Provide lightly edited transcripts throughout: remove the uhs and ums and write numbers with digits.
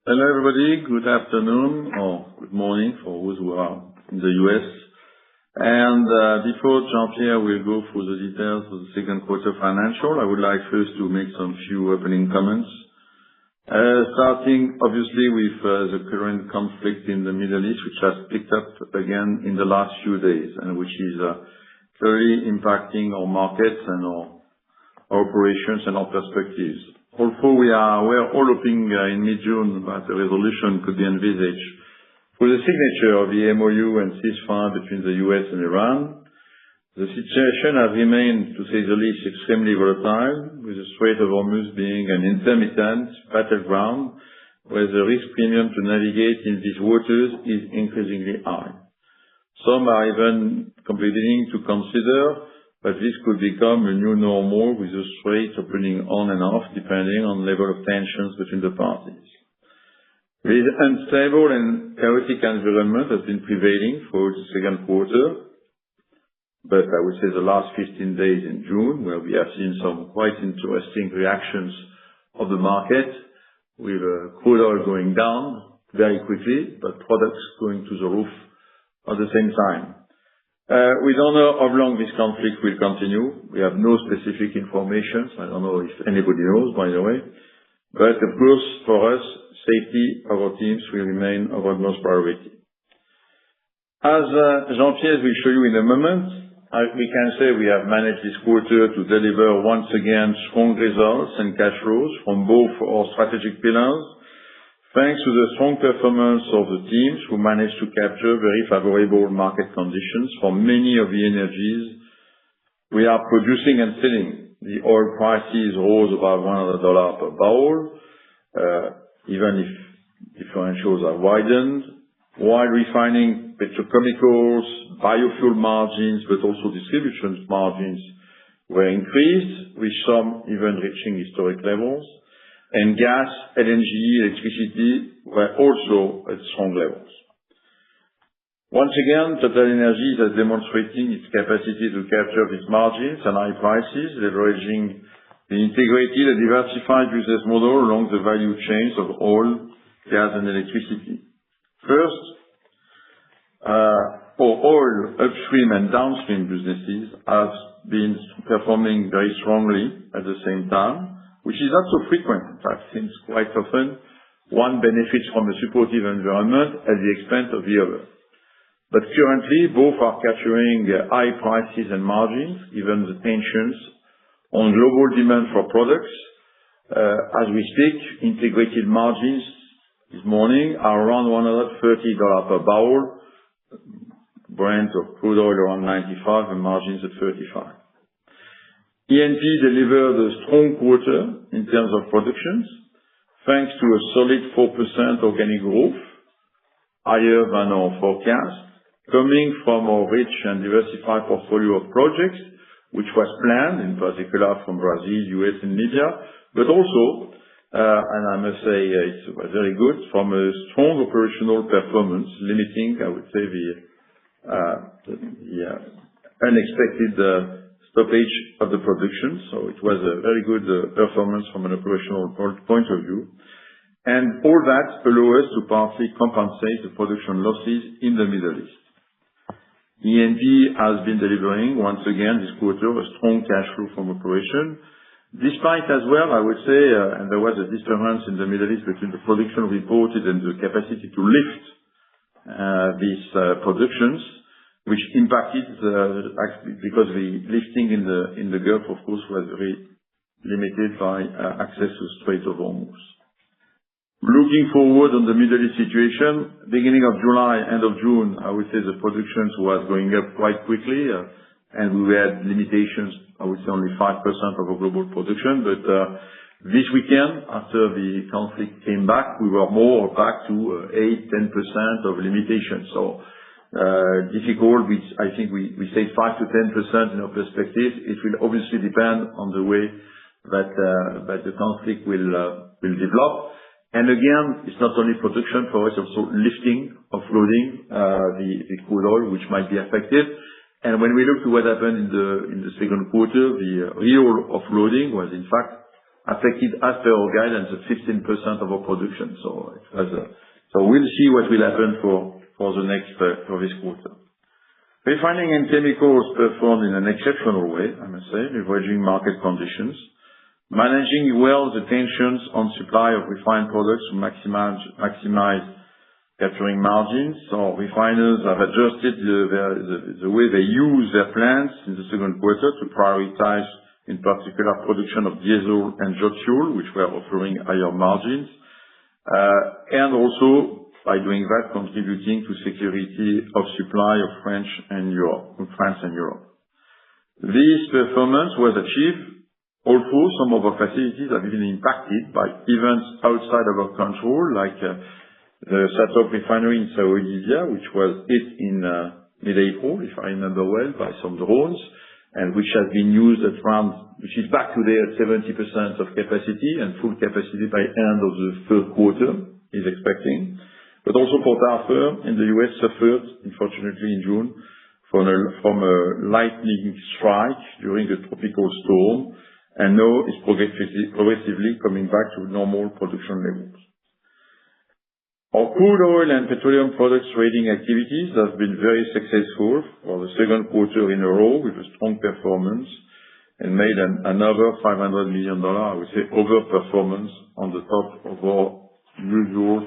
Hello, everybody. Good afternoon or good morning for those who are in the U.S. And before Jean-Pierre will go through the details of the second quarter financial, I would like first to make some few opening comments. Starting obviously with the current conflict in the Middle East, which has picked up again in the last few days, and which is clearly impacting our markets and our operations and our perspectives. Although we are all hoping in mid-June that a resolution could be envisaged through the signature of the MOU and ceasefire between the U.S. and Iran, the situation has remained, to say the least, extremely volatile, with the Strait of Hormuz being an intermittent battleground where the risk premium to navigate in these waters is increasingly high. Some are even beginning to consider that this could become a new normal, with the strait opening on and off depending on level of tensions between the parties. This unstable and chaotic environment has been prevailing for the second quarter, but I would say the last 15 days in June, where we have seen some quite interesting reactions of the market, with crude oil going down very quickly, but products going to the roof at the same time. We don't know how long this conflict will continue. We have no specific information. I don't know if anybody knows, by the way. But of course, for us, safety of our teams will remain our utmost priority. As Jean-Pierre will show you in a moment, we can say we have managed this quarter to deliver once again strong results and cash flows from both our strategic pillars, thanks to the strong performance of the teams who managed to capture very favorable market conditions for many of the energies we are producing and selling. The oil prices rose above $100 per barrel, even if differentials are widened, while refining petrochemicals, biofuel margins, but also distribution margins were increased, with some even reaching historic levels. And gas, LNG, electricity were also at strong levels. Once again, TotalEnergies is demonstrating its capacity to capture these margins and high prices, leveraging the integrated and diversified business model along the value chains of oil, gas, and electricity. First, our oil upstream and downstream businesses have been performing very strongly at the same time, which is not so frequent. In fact, since quite often one benefits from a supportive environment at the expense of the other. But currently, both are capturing high prices and margins, given the tensions on global demand for products. As we speak, integrated margins this morning are around $130 per barrel, Brent of crude oil around 95, and margins at 35. E&P delivered a strong quarter in terms of productions, thanks to a solid 4% organic growth, higher than our forecast, coming from our rich and diversified portfolio of projects, which was planned, in particular from Brazil, US, and Libya, but also, and I must say it was very good, from a strong operational performance, limiting, I would say, the unexpected stoppage of the production. So it was a very good performance from an operational point of view. And all that allows us to partly compensate the production losses in the Middle East. E&P has been delivering, once again this quarter, a strong cash flow from operation, despite as well, I would say, and there was a difference in the Middle East between the production reported and the capacity to lift these productions, which impacted because the lifting in the Gulf, of course, was very limited by access to Strait of Hormuz. Looking forward on the Middle East situation, beginning of July, end of June, I would say the production was going up quite quickly, and we had limitations, I would say only 5% of our global production. But this weekend, after the conflict came back, we were more back to 8-10% of limitations. So difficult, which I think we say 5 to 10% in our perspective. It will obviously depend on the way that the conflict will develop. And again, it's not only production for us, also lifting, offloading the crude oil, which might be affected. And when we look to what happened in the second quarter, the real offloading was in fact affected, as per our guidance, at 15% of our production. So we'll see what will happen for this quarter. Refining and chemicals performed in an exceptional way, I must say, leveraging market conditions, managing well the tensions on supply of refined products to maximize capturing margins. So refiners have adjusted the way they use their plants in the second quarter to prioritize, in particular, production of diesel and jet fuel, which were offering higher margins, and also by doing that, contributing to security of supply of France and Europe. This performance was achieved, although some of our facilities have been impacted by events outside of our control, like the SATORP refinery in Saudi Arabia, which was hit in mid-April, if I remember well, by some drones, and which has been used which is back today at 70% of capacity and full capacity by end of the third quarter, is expecting. But also Port Arthur in the U.S. suffered, unfortunately, in June from a lightning strike during a tropical storm, and now is progressively coming back to normal production levels. Our crude oil and petroleum products trading activities have been very successful for the second quarter in a row, with a strong performance, and made another $500 million, I would say, overperformance on the top of our usual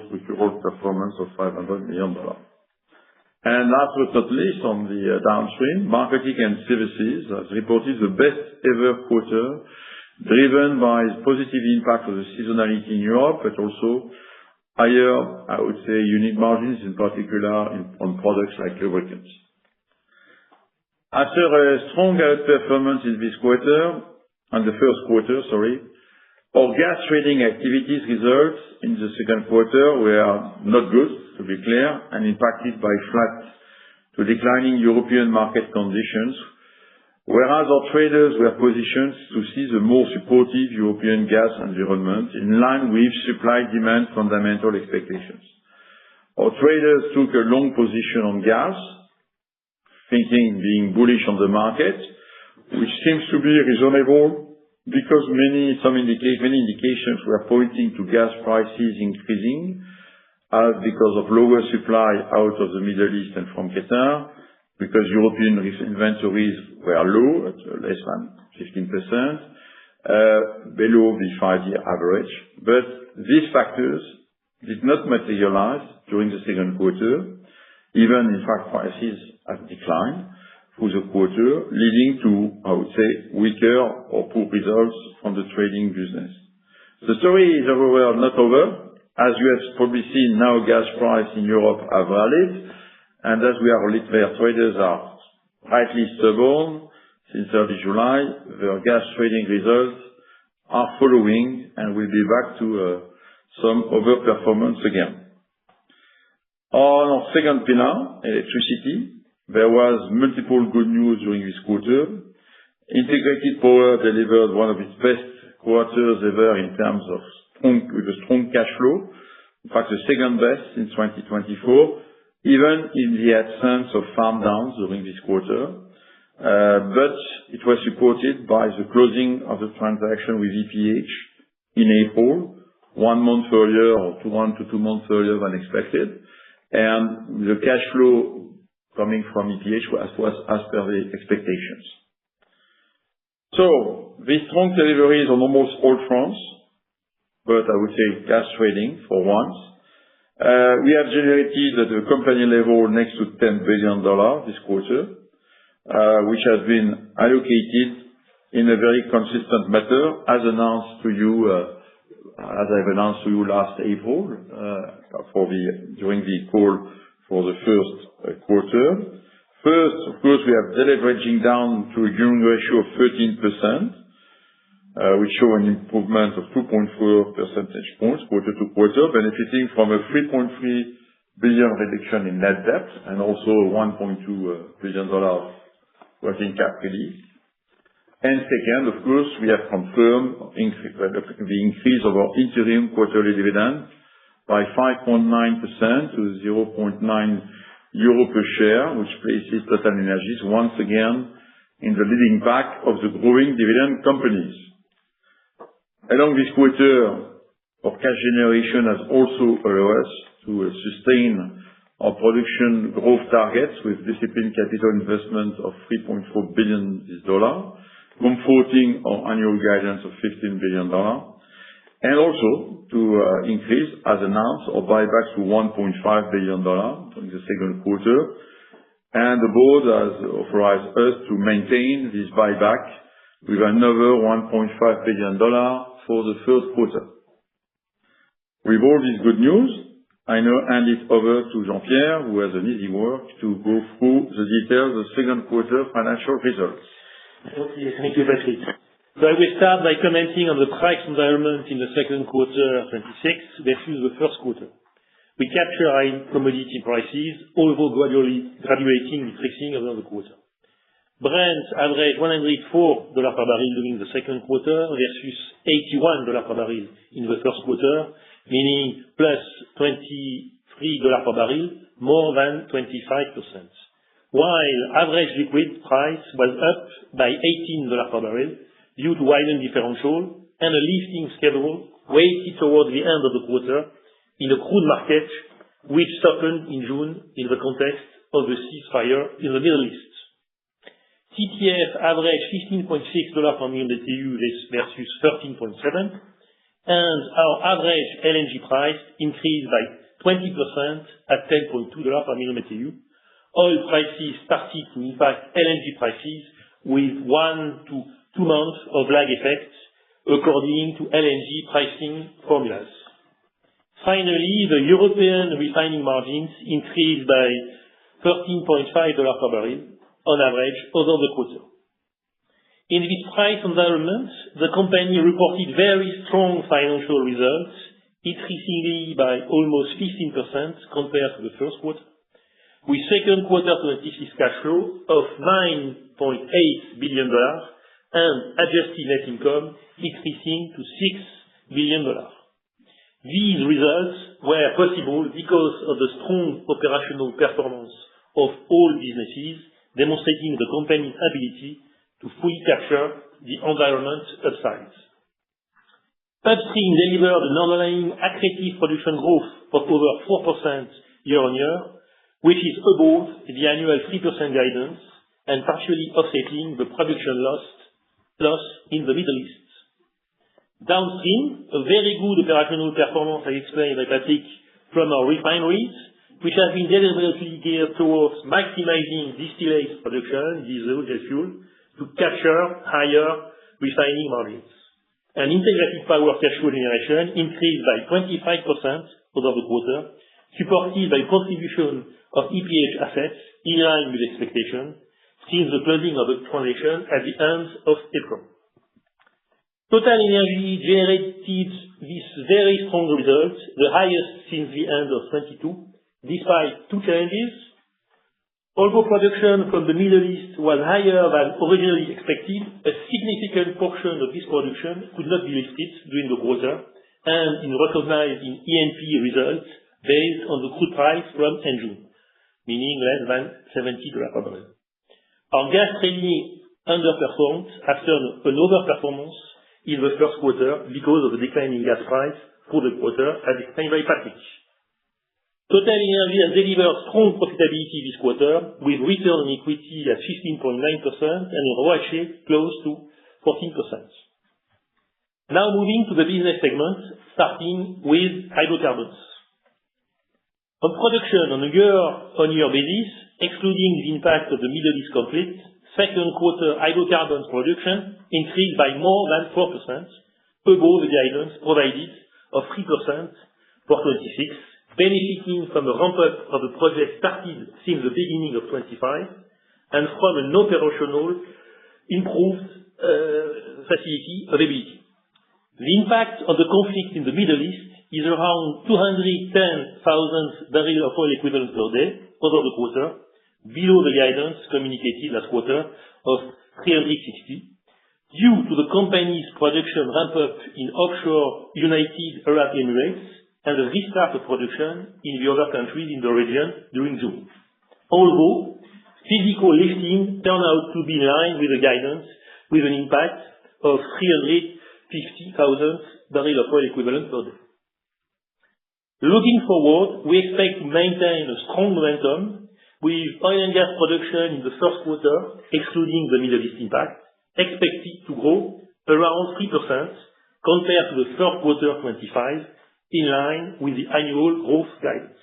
performance of $500 million. And last but not least, on the downstream, marketing and services has reported the best ever quarter, driven by positive impact of the seasonality in Europe, but also higher, I would say, unit margins, in particular on products like lubricants. After a strong outperformance in this quarter, and the first quarter, our gas trading activities results in the second quarter were not good, to be clear, and impacted by flat to declining European market conditions, whereas our traders were positioned to see the more supportive European gas environment in line with supply-demand fundamental expectations. Our traders took a long position on gas, being bullish on the market, which seems to be reasonable, because many indications were pointing to gas prices increasing, because of lower supply out of the Middle East and from Qatar, because European inventories were low, at less than 15%, below the 5-year average. But these factors did not materialize during the second quarter. Even, in fact, prices have declined through the quarter, leading to, I would say, weaker or poor results from the trading business. The story is overall not over. As you have probably seen, now gas prices in Europe have rallied, and as traders are rightly stubborn, since early July, their gas trading results are following, and will be back to some overperformance again. On our second pillar, electricity, there was multiple good news during this quarter. Integrated Power delivered one of its best quarters ever in terms of with a strong cash flow. In fact, the second best in 2024, even in the absence of farm downs during this quarter. But it was supported by the closing of the transaction with EPH in April, 1 month earlier, or 1 to 2 months earlier than expected. And the cash flow coming from EPH was as per the expectations. So, these strong deliveries on almost all fronts, but I would say gas trading for once. We have generated at the company level next to $10 billion this quarter, which has been allocated in a very consistent manner, as I've announced to you last April, during the call for the first quarter. First, of course, we are deleveraging down to a gearing ratio of 13%, which show an improvement of 2.4 percentage points quarter to quarter, benefiting from a $3.3 billion reduction in net debt and also $1.2 billion working cap release. And second, of course, we have confirmed the increase of our interim quarterly dividend by 5.9% to 0.9 euro per share, which places TotalEnergies once again in the leading pack of the growing dividend companies. Along this quarter, our cash generation has also allowed us to sustain our production growth targets with disciplined capital investment of $3.4 billion, comforting our annual guidance of $15 billion, and also to increase, as announced, our buybacks to $1.5 billion during the second quarter. And the board has authorized us to maintain this buyback with another $1.5 billion for the third quarter. With all this good news, I now hand it over to Jean-Pierre, who has an easy work to go through the details of the second quarter financial results. Okay, thank you, Patrick. So I will start by commenting on the price environment in the second quarter of 26 versus the first quarter. We capture high commodity prices, although graduating decreasing over the quarter. Brent averaged $104 per barrel during the second quarter versus $81 per barrel in the first quarter, meaning plus $23 per barrel, more than 25%. While average liquid price was up by $18 per barrel due to widened differential and a lifting schedule weighted towards the end of the quarter in a crude market which softened in June in the context of the ceasefire in the Middle East. TTF averaged $15.6 per million BTU versus $13.7, and our average LNG price increased by 20% at $10.2 per million BTU. Oil prices started to impact LNG prices with 1 to 2 months of lag effect according to LNG pricing formulas. Finally, the European refining margins increased by $13.5 per barrel on average over the quarter. In this price environment, the company reported very strong financial results, increasing by almost 15% compared to the first quarter, with second quarter 26 cash flow of $9.8 billion and adjusted net income increasing to $6 billion. These results were possible because of the strong operational performance of all businesses, demonstrating the company's ability to fully capture the environment upsides. Upstream delivered an underlying accretive production growth of over 4% year-on-year, which is above the annual 3% guidance and partially offsetting the production loss in the Middle East. Downstream, a very good operational performance, as explained by Patrick, from our refineries, which have been deliberately geared towards maximizing distillate production, diesel, jet fuel, to capture higher refining margins. And integrated power cash flow generation increased by 25% over the quarter, supported by contribution of EPH assets in line with expectation since the closing of the transaction at the end of April. TotalEnergies generated this very strong result, the highest since the end of 22, despite two challenges. Although production from the Middle East was higher than originally expected, a significant portion of this production could not be lifted during the quarter and is recognized in E&P results based on the crude price from end June, meaning less than $70 per barrel. Our gas trading underperformed after an overperformance in the first quarter because of the decline in gas price for the quarter, as explained by Patrick. TotalEnergies has delivered strong profitability this quarter, with return on equity at 15.9% and a ROACE close to 14%. Now moving to the business segment, starting with hydrocarbons. On production on a year-on-year basis, excluding the impact of the Middle East conflict, second quarter hydrocarbons production increased by more than 4%, above the guidance provided of 3% for 26, benefiting from the ramp-up of the project started since the beginning of 25 and from an operational improved facility availability. The impact of the conflict in the Middle East is around 210,000 barrels of oil equivalent per day over the quarter, below the guidance communicated last quarter of 360, due to the company's production ramp-up in offshore United Arab Emirates and the restart of production in the other countries in the region during June. Although physical lifting turned out to be in line with the guidance, with an impact of 330,000 barrels of oil equivalent per day. Looking forward, we expect to maintain a strong momentum with oil and gas production in the first quarter, excluding the Middle East impact, expected to grow around 3% compared to the third quarter 2025, in line with the annual growth guidance.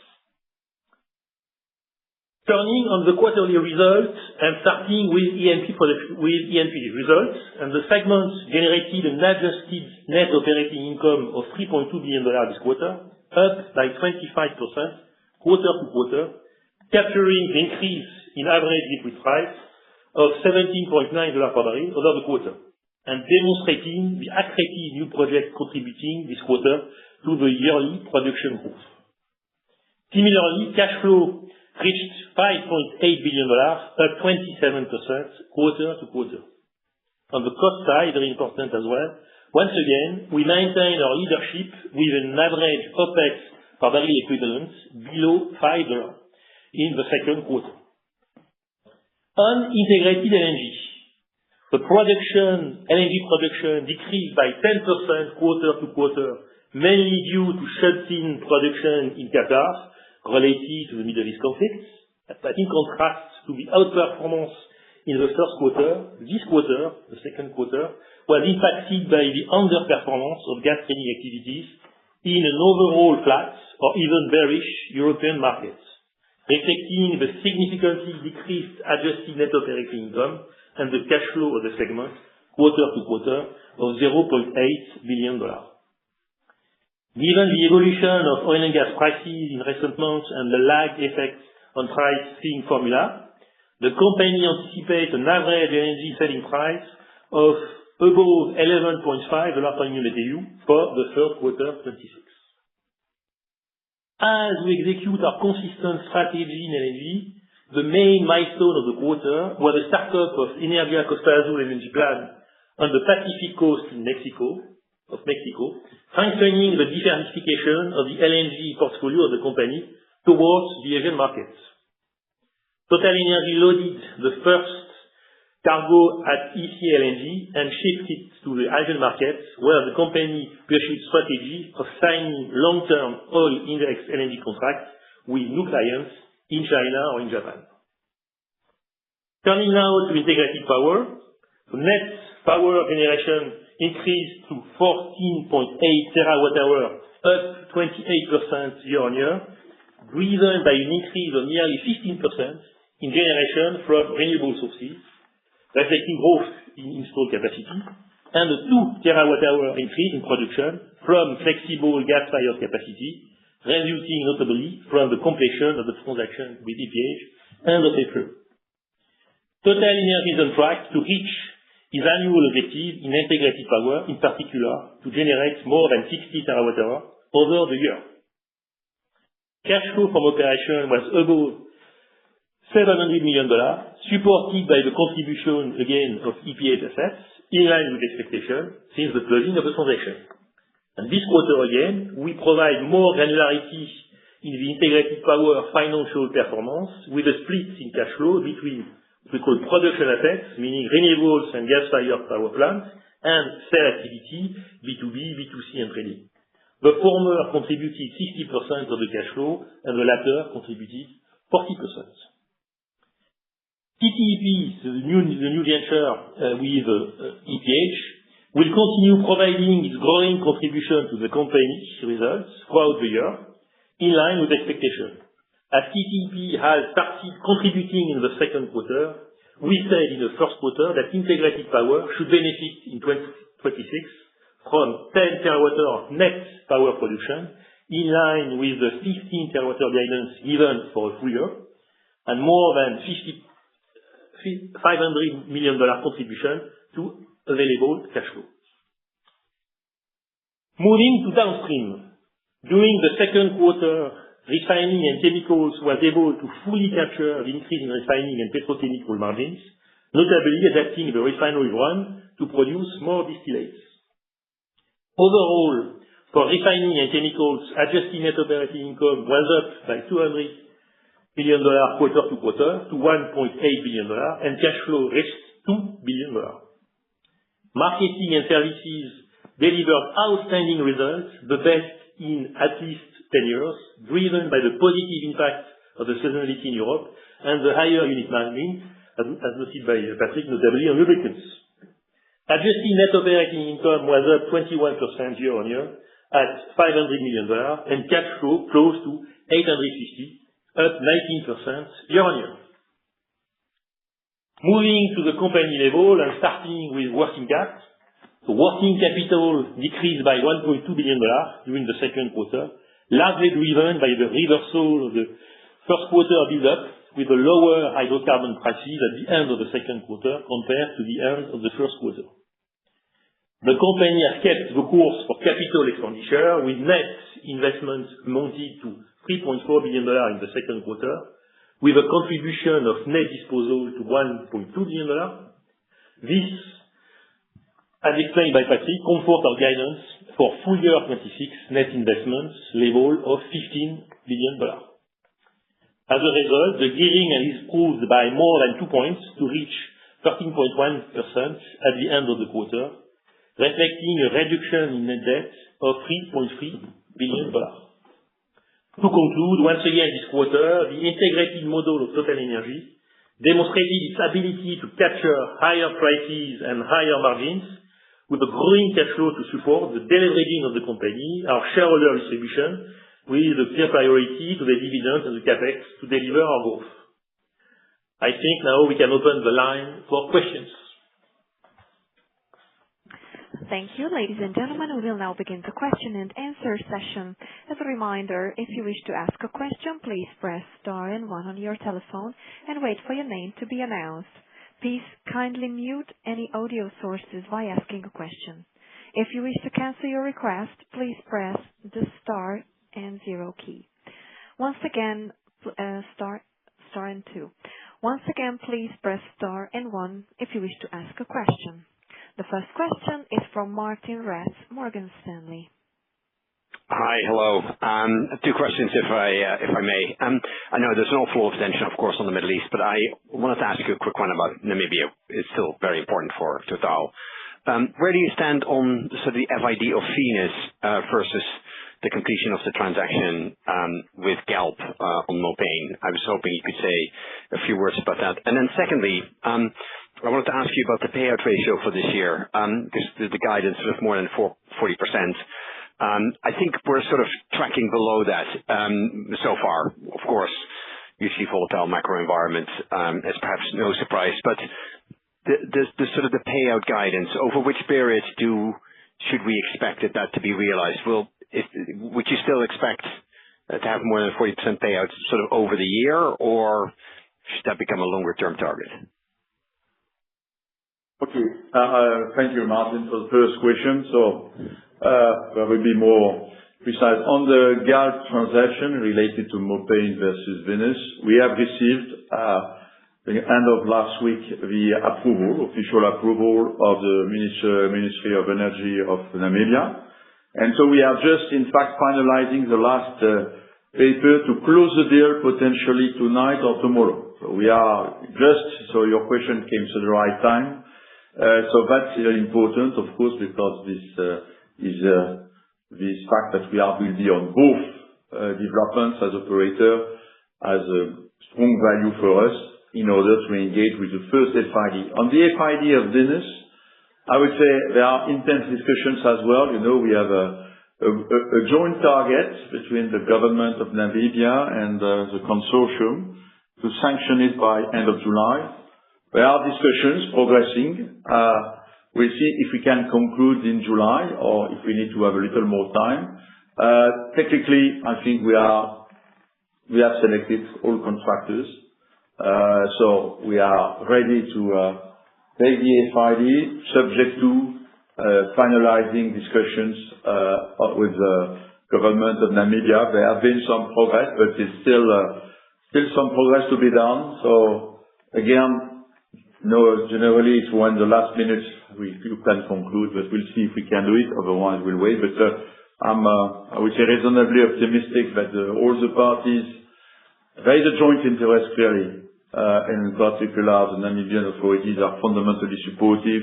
Turning on the quarterly results and starting with E&P results, and the segments generated an adjusted net operating income of $3.2 billion this quarter, up by 25% quarter-to-quarter, capturing the increase in average liquid price of $17.9 per barrel over the quarter, and demonstrating the accretive new project contributing this quarter to the yearly production growth. Similarly, cash flow reached $5.8 billion, up 27% quarter-to-quarter. On the cost side, very important as well, once again, we maintain our leadership with an average OpEx per barrel equivalent below $5 in the second quarter. On integrated LNG, the LNG production decreased by 10% quarter-to-quarter, mainly due to shut-in production in Qatar related to the Middle East conflict. But in contrast to the outperformance in the first quarter, this quarter, the second quarter, was impacted by the underperformance of gas trading activities in an overall flat or even bearish European market, reflecting the significantly decreased adjusted net operating income and the cash flow of the segment quarter-to-quarter of $0.8 billion. Given the evolution of oil and gas prices in recent months and the lag effect on pricing formula, the company anticipates an average LNG selling price of above $11.5 per MMBtu for the third quarter 2026. As we execute our consistent strategy in LNG, the main milestone of the quarter was the startup of Energía Costa Azul LNG plant on the Pacific coast in Mexico, strengthening the diversification of the LNG portfolio of the company towards the Asian markets. TotalEnergies loaded the first cargo at ECA LNG and shipped it to the Asian markets, where the company pursued strategy of signing long-term oil index LNG contracts with new clients in China or in Japan. Turning now to integrated power, the net power generation increased to 14.8 TWh, up 28% year-on-year, driven by an increase of nearly 15% in generation from renewable sources, reflecting growth in installed capacity, and a 2 TWh increase in production from flexible gas-fired capacity, resulting notably from the completion of the transaction with EPH end of April. TotalEnergies is on track to reach its annual objective in integrated power, in particular, to generate more than 60 TWh over the year. Cash flow from operation was above $700 million, supported by the contribution again of EPH assets, in line with expectation since the closing of the transaction. And this quarter again, we provide more granularity in the integrated power financial performance with a split in cash flow between what we call production assets, meaning renewables and gas-fired power plants, and sale activity, B2B, B2C, and trading. The former contributed 60% of the cash flow, and the latter contributed 40%. TTEP, the new venture with EPH, will continue providing its growing contribution to the company's results throughout the year, in line with expectation. As TTEP has started contributing in the second quarter, we said in the first quarter that integrated power should benefit in 2026 from 10 TWh net power production, in line with the 15 TWh guidance given for a full year, and more than $500 million contribution to available cash flow. Moving to downstream. During the second quarter, refining and chemicals was able to fully capture the increase in refining and petrochemical margins, notably adapting the refinery run to produce more distillates. Overall, for refining and chemicals, adjusted net operating income was up by $200 million quarter-to-quarter to $1.8 billion, and cash flow reached $2 billion. Marketing and services delivered outstanding results, the best in at least 10 years, driven by the positive impact of the seasonality in Europe and the higher unit margin, as noted by Patrick, notably on lubricants. Adjusted net operating income was up 21% year-on-year at $500 million, and cash flow close to $850, up 19% year-on-year. Moving to the company level and starting with working cap. The working capital decreased by $1.2 billion during the second quarter, largely driven by the reversal of the first quarter build-up with the lower hydrocarbon prices at the end of the second quarter compared to the end of the first quarter. The company has kept the course for capital expenditure, with net investments amounted to $3.4 billion in the second quarter, with a contribution of net disposal to $1.2 billion. This, as explained by Patrick, comfort our guidance for full year 26 net investments level of $15 billion. As a result, the gearing is improved by more than 2 points to reach 13.1% at the end of the quarter, reflecting a reduction in net debt of $3.3 billion. To conclude, once again this quarter, the integrated model of TotalEnergies demonstrated its ability to capture higher prices and higher margins, with a growing cash flow to support the deleveraging of the company, our shareholder distribution, with a clear priority to the dividends and the CapEx to deliver our growth. I think now we can open the line for questions. Thank you. Ladies and gentlemen, we will now begin the question and answer session. As a reminder, if you wish to ask a question, please press star and one on your telephone and wait for your name to be announced. Please kindly mute any audio sources while asking a question. If you wish to cancel your request, please press the star and 0 key. Once again, star and 2. Once again, please press star and 1 if you wish to ask a question. The first question is from Martijn Rats, Morgan Stanley. Hi. Hello. 2 questions if I may. I know there's an awful lot of attention, of course, on the Middle East, but I wanted to ask you a quick one about Namibia. It's still very important for Total. Where do you stand on sort of the FID of Venus versus the completion of the transaction with Galp on Mopane? I was hoping you could say a few words about that. And then secondly, I wanted to ask you about the payout ratio for this year, because the guidance was more than 40%. I think we're sort of tracking below that so far. Of course, usually volatile macro environment is perhaps no surprise, but the sort of the payout guidance, over which period should we expect that to be realized? Would you still expect to have more than 40% payouts sort of over the year, or should that become a longer term target? Okay. Thank you, Martin, for the first question. I will be more precise. On the Galp transaction related to Mopane versus Venus, we have received, the end of last week, the official approval of the Ministry of Energy of Namibia. We are just, in fact, finalizing the last paper to close the deal potentially tonight or tomorrow. Your question came to the right time. That's very important, of course, because this fact that we will be on both developments as operator has a strong value for us in order to engage with the first FID. On the FID of Venus, I would say there are intense discussions as well. We have a joint target between the government of Namibia and the consortium to sanction it by end of July. There are discussions progressing. We'll see if we can conclude in July or if we need to have a little more time. Technically, I think we have selected all contractors. We are ready to take the FID, subject to finalizing discussions with the government of Namibia. There have been some progress, but there's still some progress to be done. Again, generally it's when the last minute you can conclude, but we'll see if we can do it. Otherwise, we'll wait. I'm, I would say, reasonably optimistic that all the parties, there is a joint interest clearly, and in particular, the Namibian authorities are fundamentally supportive.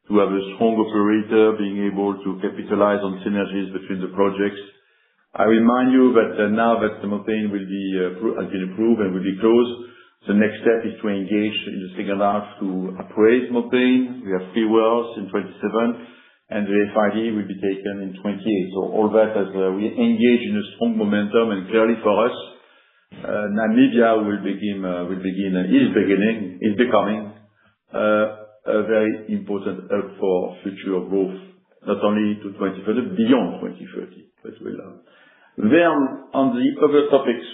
to have a strong operator being able to capitalize on synergies between the projects. I remind you that now that the Mopane has been approved and will be closed, the next step is to engage in the second half to appraise Mopane. We have 3 wells in 27, and the FID will be taken in 28. So all that as we engage in a strong momentum, and clearly for us, Namibia is becoming a very important hub for future growth, not only to 2030, beyond 2030. But then on the other topics,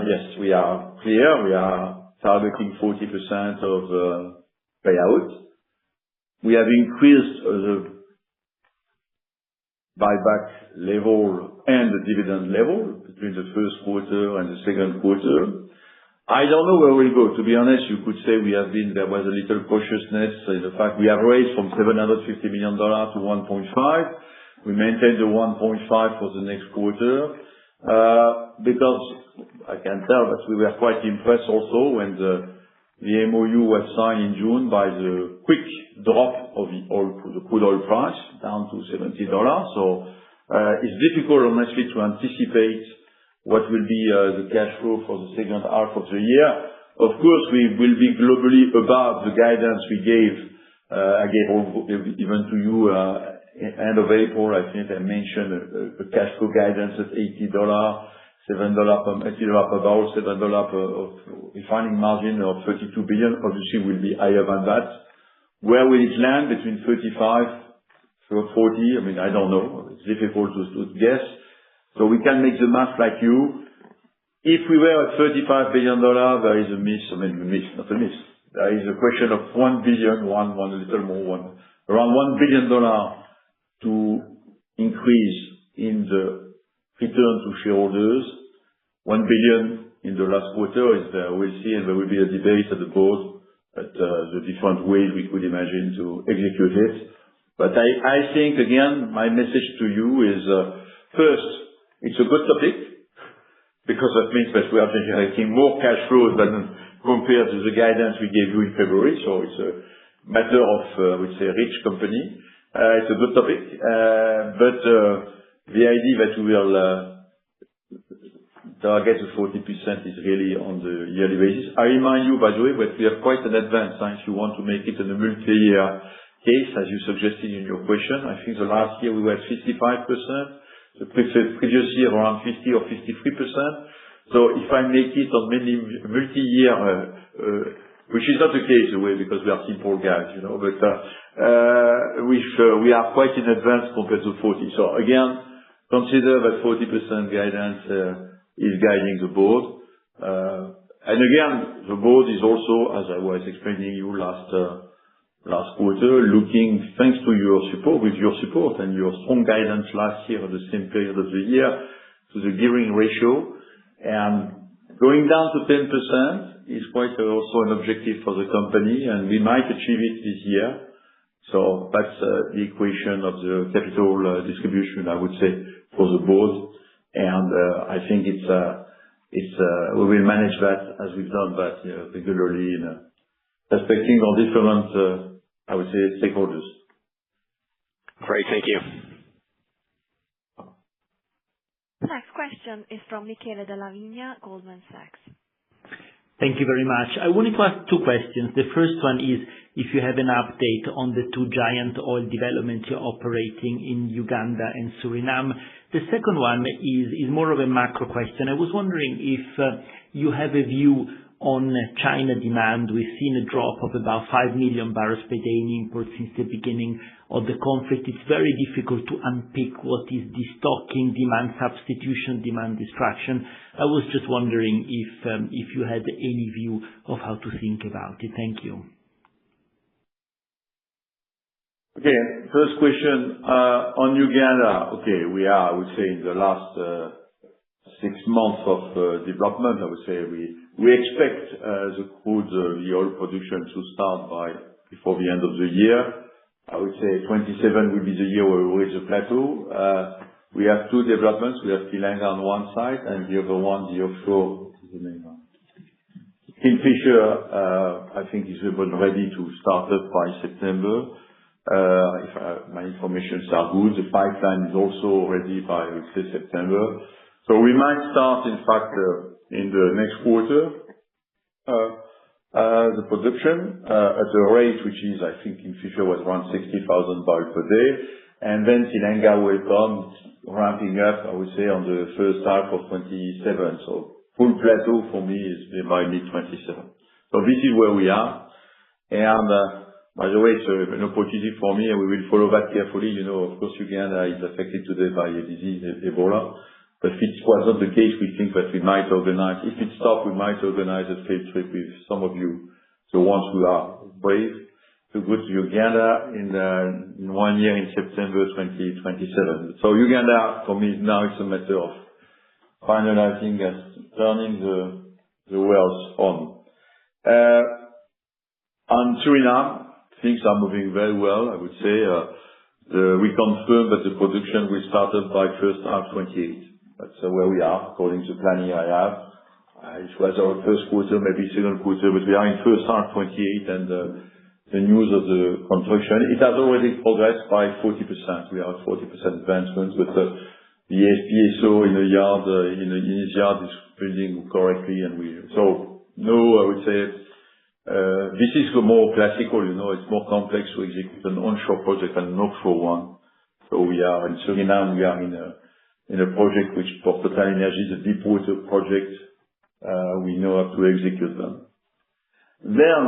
yes, we are clear. We are targeting 40% of payout. We have increased the buyback level and the dividend level between the first quarter and the second quarter. I don't know where we'll go. To be honest, you could say there was a little cautiousness in the fact we have raised from $750 million to 1.5. We maintained the 1.5 for the next quarter, because I can tell that we were quite impressed also when the MOU was signed in June by the quick drop of the crude oil price down to $70. So it's difficult, honestly, to anticipate what will be the cash flow for the second half of the year. Of course, we will be globally above the guidance we gave. I gave even to you end of April. I think I mentioned the cash flow guidance at $80, $80 per barrel, $7 of refining margin of $32 billion. Obviously, will be higher than that. Where will it land? Between 35 to 40? I mean, I don't know. It's difficult to guess. So we can make the math like you. If we were at $35 billion, there is a miss. I mean, not a miss. There is a question of $1 billion, one a little more, around $1 billion to increase in the return to shareholders. $1 billion in the last quarter is there. We'll see, and there will be a debate at the board at the different ways we could imagine to execute it. But I think, again, my message to you is, first, it's a good topic, because that means that we are generating more cash flows than compared to the guidance we gave you in February. So it's a matter of, I would say, rich company. It's a good topic. But the idea that we will target the 40% is really on the yearly basis. I remind you, by the way, that we have quite an advance. If you want to make it in a multi-year case, as you suggested in your question, I think the last year we were at 55%. The previous year around 50 or 53%. So if I make it on many multi-year, which is not the case anyway, because we are simple guys, but we are quite in advance compared to 40. So again, consider that 40% guidance is guiding the board. And again, the board is also, as I was explaining you last quarter, looking, thanks to your support, with your support and your strong guidance last year at the same period of the year, to the gearing ratio. And going down to 10% is quite also an objective for the company, and we might achieve it this year. So that's the equation of the capital distribution, I would say, for the board. And I think we will manage that as we've done that regularly in respecting our different I would say stakeholders. Great. Thank you. The next question is from Michele Della Vigna, Goldman Sachs. Thank you very much. I wanted to ask 2 questions. The first one is if you have an update on the 2 giant oil developments you're operating in Uganda and Suriname. The second one is more of a macro question. I was wondering if you have a view on China demand. We've seen a drop of about 5 million barrels per day in imports since the beginning of the conflict. It's very difficult to unpick what is destocking, demand substitution, demand destruction. I was just wondering if you had any view of how to think about it. Thank you. Okay. First question on Uganda. Okay, we are, I would say, in the last 6 months of development. I would say we expect the oil production to start before the end of the year. I would say 27 will be the year where we reach the plateau. We have 2 developments. We have Pilanga on one side and the other one, the offshore, what's the name? Kingfisher, I think is about ready to start up by September. If my informations are good, the pipeline is also ready by, I would say, September. So we might start, in fact, in the next quarter, the production at a rate which is, I think Kingfisher was around 60,000 barrels per day. And then Tilenga will come ramping up, I would say, on the first half of 27. So full plateau for me is by mid-27. So this is where we are. And by the way, it's an opportunity for me, and we will follow that carefully. Of course, Uganda is affected today by a disease, Ebola. But if it was not the case, we think that we might organize. If it stopped, we might organize a field trip with some of you, the ones who are brave, to go to Uganda in 1 year in September 2027. So Uganda, for me, now it's a matter of finalizing and turning the wells on. On Suriname, things are moving very well, I would say. We confirm that the production will start up by first half 28. That's where we are, according to planning I have. It was our first quarter, maybe second quarter, but we are in first half 28, and the news of the construction, it has already progressed by 40%. We are at 40% advancement, but the FPSO in his yard is building correctly, and I would say, this is more classical, it's more complex to execute an onshore project than an offshore one. So we are in Suriname, we are in a project which for TotalEnergies is a deep water project. We know how to execute them. Then,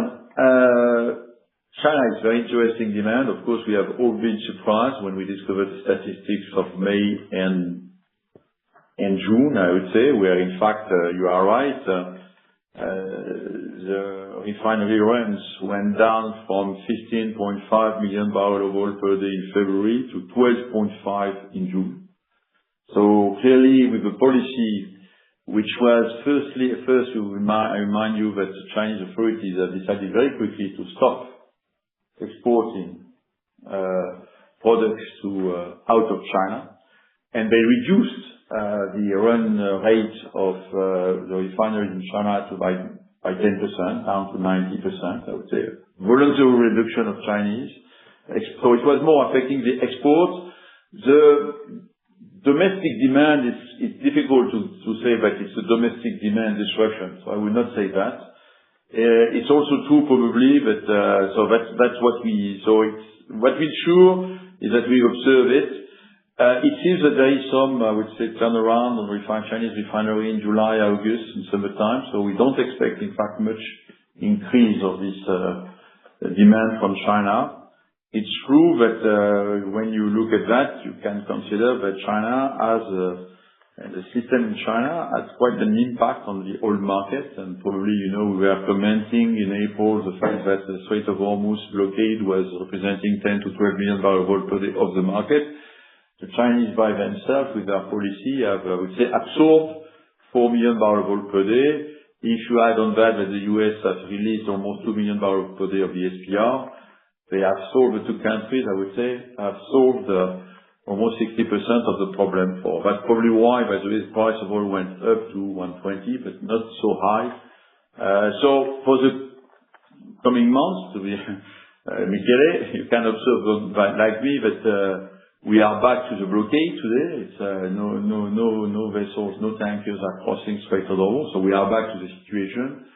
China is very interesting demand. Of course, we have all been surprised when we discovered the statistics of May and June, I would say, where in fact, you are right, the refinery runs went down from 15.5 million barrels of oil per day in February to 12.5 in June. So clearly, with the policy, which was first to remind you that the Chinese authorities have decided very quickly to stop exporting products out of China, and they reduced the run rate of the refineries in China by 10%, down to 90%, I would say. Voluntary reduction of Chinese. So it was more affecting the exports. The domestic demand is difficult to say that it's a domestic demand disruption. So I would not say that. It's also true probably, but that's what we. So what we're sure is that we observe it. It seems that there is some, I would say, turnaround on Chinese refinery in July, August, in summertime. So we don't expect, in fact, much increase of this demand from China. It's true that when you look at that, you can consider that China has the system in China has quite an impact on the oil market. And probably, we were commenting in April the fact that the Strait of Hormuz blockade was representing 10 to 12 million barrels of oil per day of the market. The Chinese by themselves, with their policy, have, I would say, absorbed 4 million barrels of oil per day. If you add on that the US has released almost 2 million barrels per day of the SPR, they have solved, the two countries, I would say, have solved almost 60% of the problem for. That's probably why, by the way, the price of oil went up to 120, but not so high. So for the coming months, to be Michele, you can observe like me that we are back to the blockade today. It's no vessels, no tankers are crossing Strait of Hormuz. So we are back to the situation.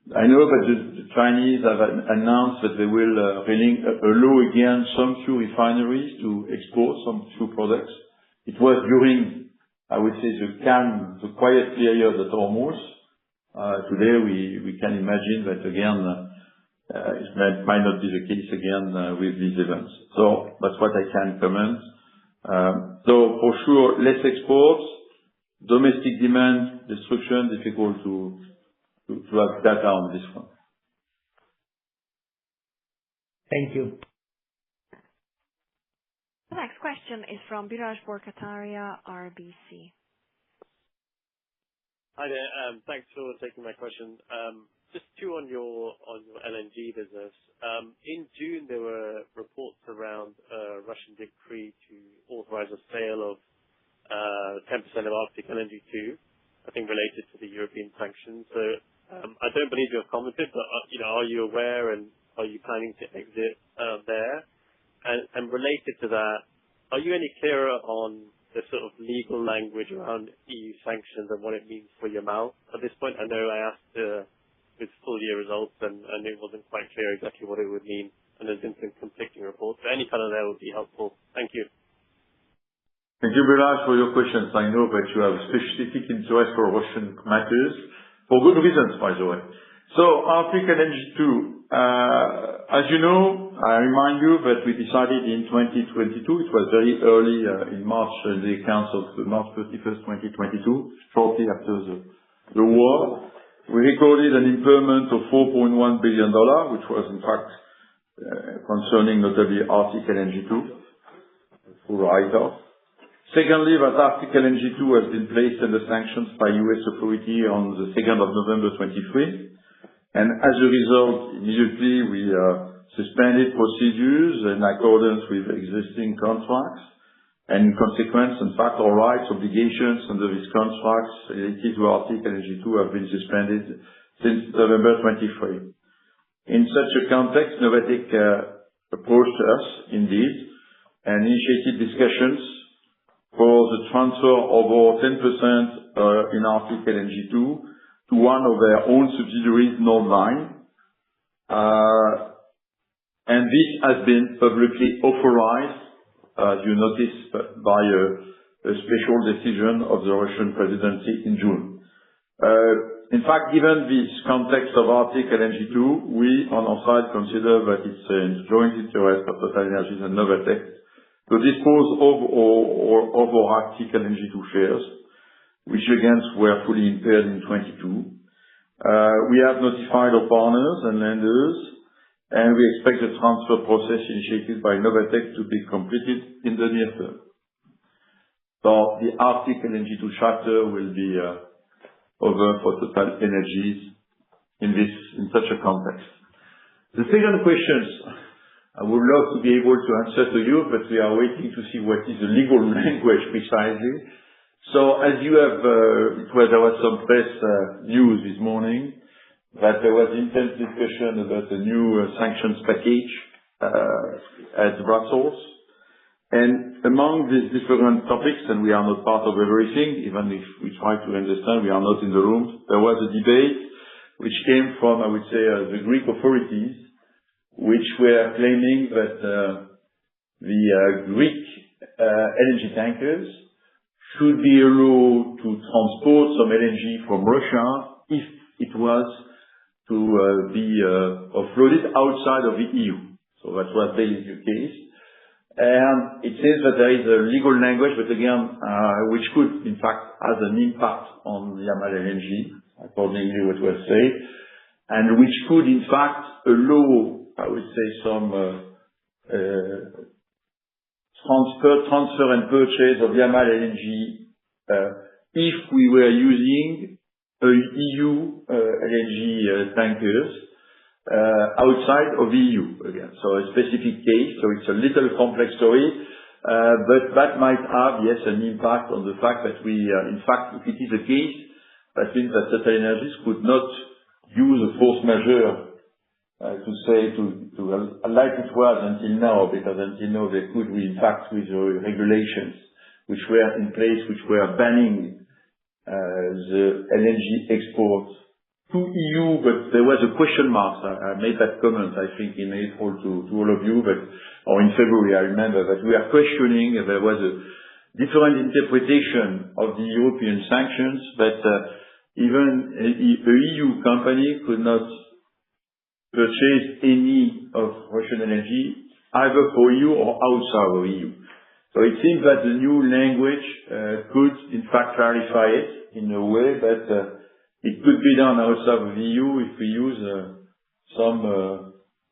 I know that the Chinese have announced that they will allow again some few refineries to export some few products. It was during, I would say, the quiet period at Hormuz. Today we can imagine that again, it might not be the case again with these events. So that's what I can comment. So for sure, less exports, domestic demand destruction, difficult to have data on this one. Thank you. The next question is from Biraj Borkhataria, RBC. Hi there. Thanks for taking my question. Just two on your LNG business. In June, there were reports around a Russian decree to authorize a sale of 10% of Arctic LNG 2, I think related to the European sanctions. So I don't believe you have commented, but are you aware and are you planning to exit there? And related to that, are you any clearer on the sort of legal language around EU sanctions and what it means for Yamal at this point? I know I asked with full year results and it wasn't quite clear exactly what it would mean, and there's been some conflicting reports. So any color there would be helpful. Thank you. Thank you very much for your questions. I know that you have specific interest for Russian matters, for good reasons, by the way. So Arctic LNG 2, as you know, I remind you that we decided in 2022, it was very early in March, the accounts of March 31st, 2022, shortly after the war. We recorded an impairment of $4.1 billion, which was in fact concerning notably Arctic LNG 2, full write-off. Secondly, that Arctic LNG 2 has been placed under sanctions by U.S. authority on the 2nd of November 23. And as a result, immediately we suspended procedures in accordance with existing contracts. And in consequence, in fact, our rights, obligations under these contracts related to Arctic LNG 2 have been suspended since November 23. In such a context, Novatek approached us indeed and initiated discussions for the transfer of our 10% in Arctic LNG 2 to one of their own subsidiaries, Nordline. And this has been publicly authorized, as you noticed, by a special decision of the Russian presidency in June. In fact, given this context of Arctic LNG 2, we on our side consider that it's in joint interest of TotalEnergies and Novatek to dispose of our Arctic LNG 2 shares, which again were fully impaired in 22. We have notified our partners and lenders, and we expect the transfer process initiated by Novatek to be completed in the near term. So the Arctic LNG 2 chapter will be over for TotalEnergies in such a context. The second question, I would love to be able to answer to you, but we are waiting to see what is the legal language precisely. So as you have, there was some press news this morning that there was intense discussion about the new sanctions package at Brussels. And among these different topics, and we are not part of everything, even if we try to understand, we are not in the room, there was a debate which came from, I would say, the Greek authorities, which were claiming that the Greek LNG tankers should be allowed to transport some LNG from Russia if it was to be offloaded outside of the EU. So that was basically the case. And it says that there is a legal language, but again, which could in fact have an impact on Yamal LNG, accordingly what was said, and which could in fact allow, I would say, some transfer and purchase of Yamal LNG if we were using EU LNG tankers outside of the EU again. So a specific case, so it's a little complex story, but that might have, yes, an impact on the fact that we, in fact, if it is a case, that means that TotalEnergies could not use a force majeure to say like it was until now, because until now they could, in fact, with regulations which were in place, which were banning the LNG exports to EU, but there was a question mark. I made that comment, I think, in April to all of you, or in February, I remember, that we are questioning if there was a different interpretation of the European sanctions, that even a EU company could not purchase any of Russian energy, either for EU or outside of EU. So it seems that the new language could, in fact, clarify it in a way that it could be done outside of the EU if we use some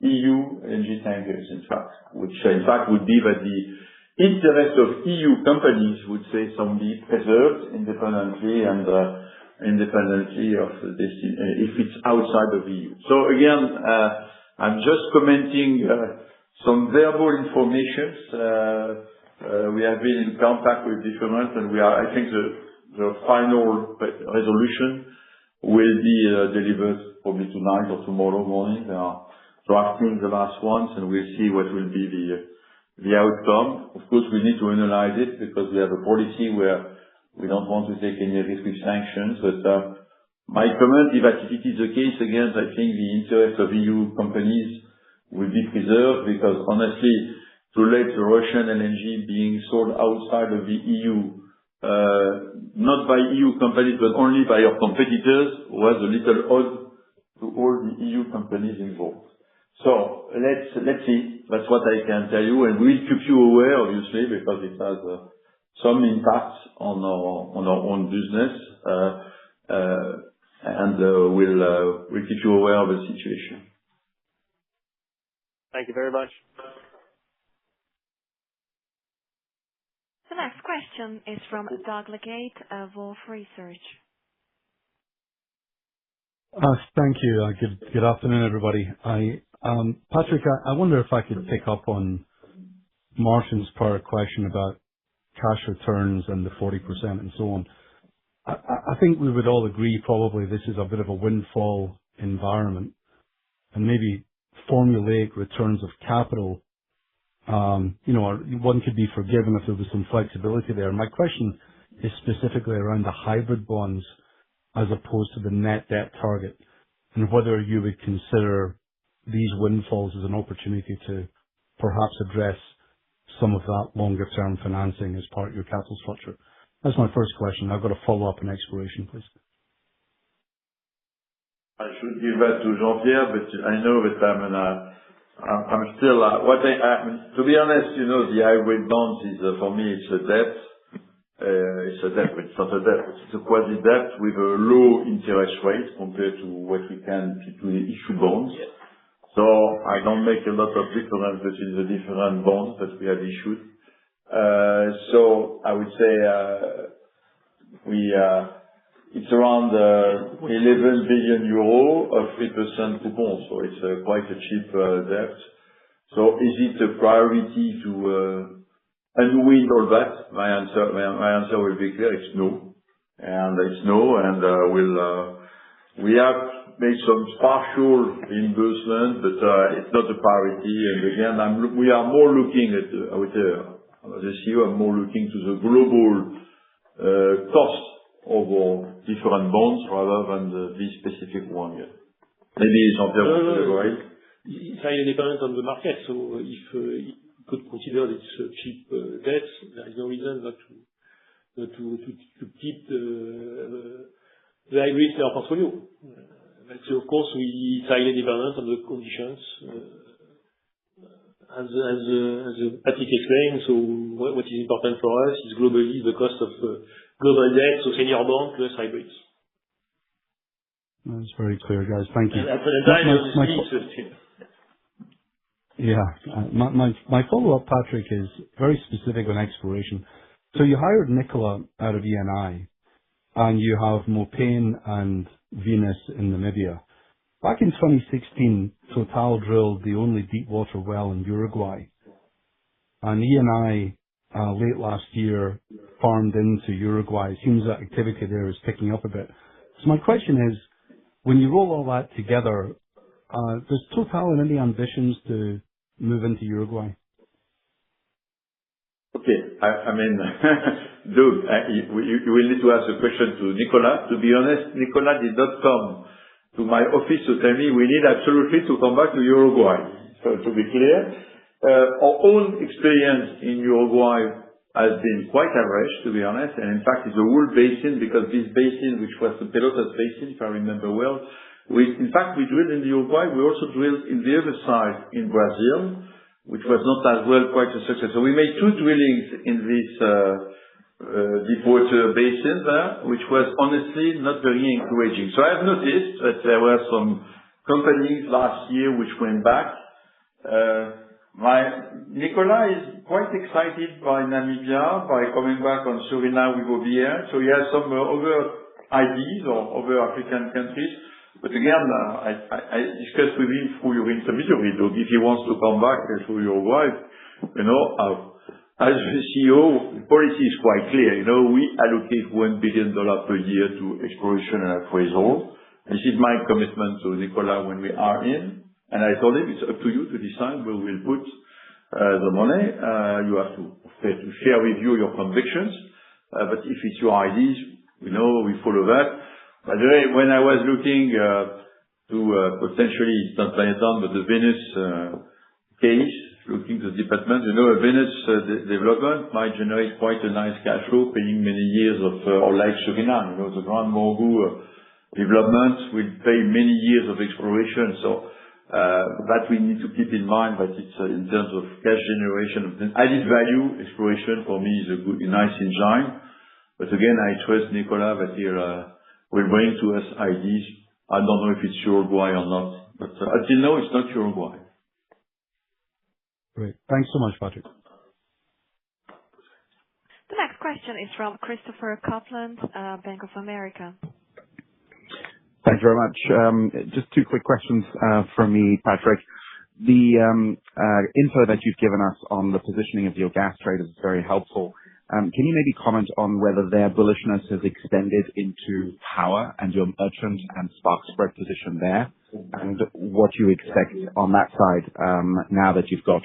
EU LNG tankers, in fact, which in fact would be that the interest of EU companies would say some be preserved independently and independently of this, if it's outside of the EU. So again, I'm just commenting some verbal information. We have been in contact with different, and we are, I think the final resolution will be delivered probably tonight or tomorrow morning. They are drafting the last ones, and we'll see what will be the outcome. Of course, we need to analyze it because we have a policy where we don't want to take any risk with sanctions. But my comment is that if it is the case, again, I think the interest of EU companies will be preserved because honestly, to let the Russian LNG being sold outside of the EU, not by EU companies, but only by your competitors, was a little odd to all the EU companies involved. So let's see. That's what I can tell you, and we'll keep you aware, obviously, because it has some impact on our own business, and we'll keep you aware of the situation. Thank you very much. The next question is from Doug Legate of Wolfe Research. Thank you. Good afternoon, everybody. Patrick, I wonder if I could pick up on Martin's prior question about cash returns and the 40% and so on. I think we would all agree probably this is a bit of a windfall environment, and maybe formulaic returns of capital, one could be forgiven if there was some flexibility there. My question is specifically around the hybrid bonds as opposed to the net debt target, and whether you would consider these windfalls as an opportunity to perhaps address some of that longer term financing as part of your capital structure. That's my first question. I've got a follow-up on exploration, please. I should give that to Jean-Pierre, but I know that I'm still, to be honest, the hybrid bonds is, for me, it's a debt. It's a debt, but it's not a debt. It's a quasi-debt with a low interest rate compared to what we can issue bonds. Yes. So I don't make a lot of difference between the different bonds that we have issued. So I would say it's around 11 billion euro of 3% coupon, so it's quite a cheap debt. So is it a priority to unwind all that? My answer will be clear. It's no, and we have made some partial reimbursement, but it's not a priority. And again, we are more looking at, I would say, this year, I'm more looking to the global cost of our different bonds rather than this specific one yet. Maybe Jean-Pierre wants to elaborate. It's highly dependent on the market. So if you could consider this cheap debt, there is no reason not to keep the hybrids in our portfolio. But of course, it's highly dependent on the conditions. As Patrick explained, so what is important for us is globally the cost of global debt, so senior bond plus hybrids. That's very clear, guys. Thank you. And at the time, obviously, my follow-up, Patrick, is very specific on exploration. So you hired Nicola out of ENI, and you have Mopane and Venus in Namibia. Back in 2016, Total drilled the only deep water well in Uruguay, and ENI late last year farmed into Uruguay. It seems that activity there is picking up a bit. So my question is, when you roll all that together, does Total have any ambitions to move into Uruguay? Okay. Doug, you will need to ask a question to Nicola. To be honest, Nicola did not come to my office to tell me we need absolutely to come back to Uruguay. So to be clear, our own experience in Uruguay has been quite average, to be honest. And in fact, it's a whole basin, because this basin, which was the Pelotas Basin, if I remember well, in fact, we drilled in Uruguay. We also drilled in the other side in Brazil, which was not as well quite a success. So we made 2 drillings in this deep water basin there, which was honestly not very encouraging. So I've noticed that there were some companies last year which went back. Nicola is quite excited by Namibia, by coming back on Suriname with OBN. So he has some other ideas or other African countries. But again, I discussed with him through your intermediary, Doug, if he wants to come back through your wife, as the CEO, the policy is quite clear. We allocate $1 billion per year to exploration and appraisal. This is my commitment to Nicolas when we are in, and I told him it's up to you to decide where we'll put the money. You have to share with you your convictions, but if it's your ideas, we follow that. By the way, when I was looking to potentially, it's not Planeton, but the Venus case, looking to the department, a Venus development might generate quite a nice cash flow, paying many years of, or like Suriname, the Grand Morgu development will pay many years of exploration. So that we need to keep in mind, that it's in terms of cash generation, added value, exploration for me is a nice engine. But again, I trust Nicolas that he will bring to us ideas. I don't know if it's Uruguay or not, but until now, it's not Uruguay. Great. Thanks so much, Patrick. The next question is from Christopher Copeland, Bank of America. Thank you very much. Just two quick questions from me, Patrick. The info that you've given us on the positioning of your gas traders is very helpful. Can you maybe comment on whether their bullishness has extended into power and your merchant and spark spread position there, and what you expect on that side now that you've got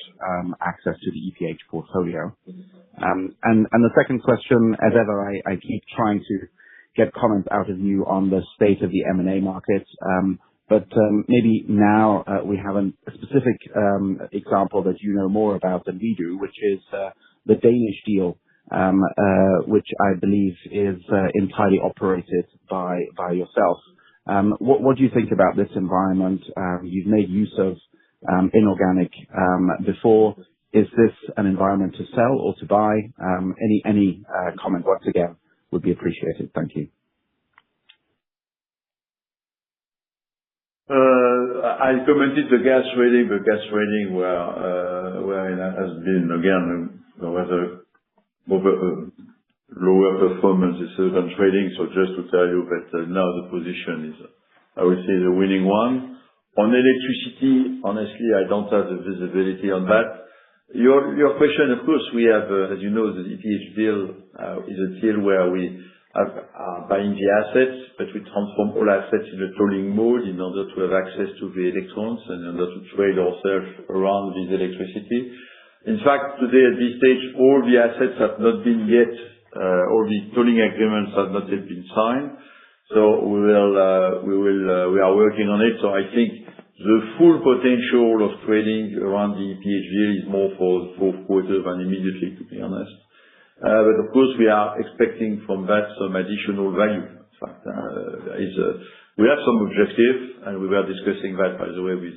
access to the EPH portfolio? And the second question, as ever, I keep trying to get comments out of you on the state of the M&A market. But maybe now we have a specific example that you know more about than we do, which is the Danish deal, which I believe is entirely operated by yourself. What do you think about this environment? You've made use of inorganic before. Is this an environment to sell or to buy? Any comment once again would be appreciated. Thank you. I commented the gas trading, where it has been, again, rather lower performance in certain trading. So just to tell you that now the position is, I would say, the winning one. On electricity, honestly, I don't have the visibility on that. Your question, of course, we have, as you know, the EPH deal is a deal where we are buying the assets, but we transform all assets in a tolling mode in order to have access to the electrons and in order to trade ourselves around this electricity. In fact, today at this stage, all the assets have not been yet, all the tolling agreements have not yet been signed. So we are working on it. So I think the full potential of trading around the EPH deal is more for the fourth quarter than immediately, to be honest. But of course, we are expecting from that some additional value. In fact, we have some objective, and we were discussing that, by the way, with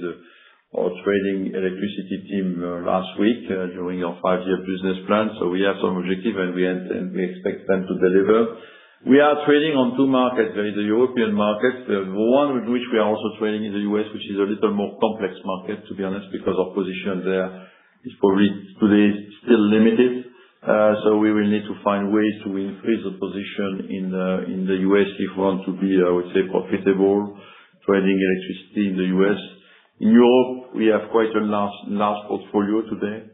our trading electricity team last week during our 5-year business plan. So we have some objective, and we expect them to deliver. We are trading on two markets. There is a European market, the one with which we are also trading in the US, which is a little more complex market, to be honest, because our position there is probably today still limited. So we will need to find ways to increase the position in the US if we want to be, I would say, profitable trading electricity in the US. In Europe, we have quite a large portfolio today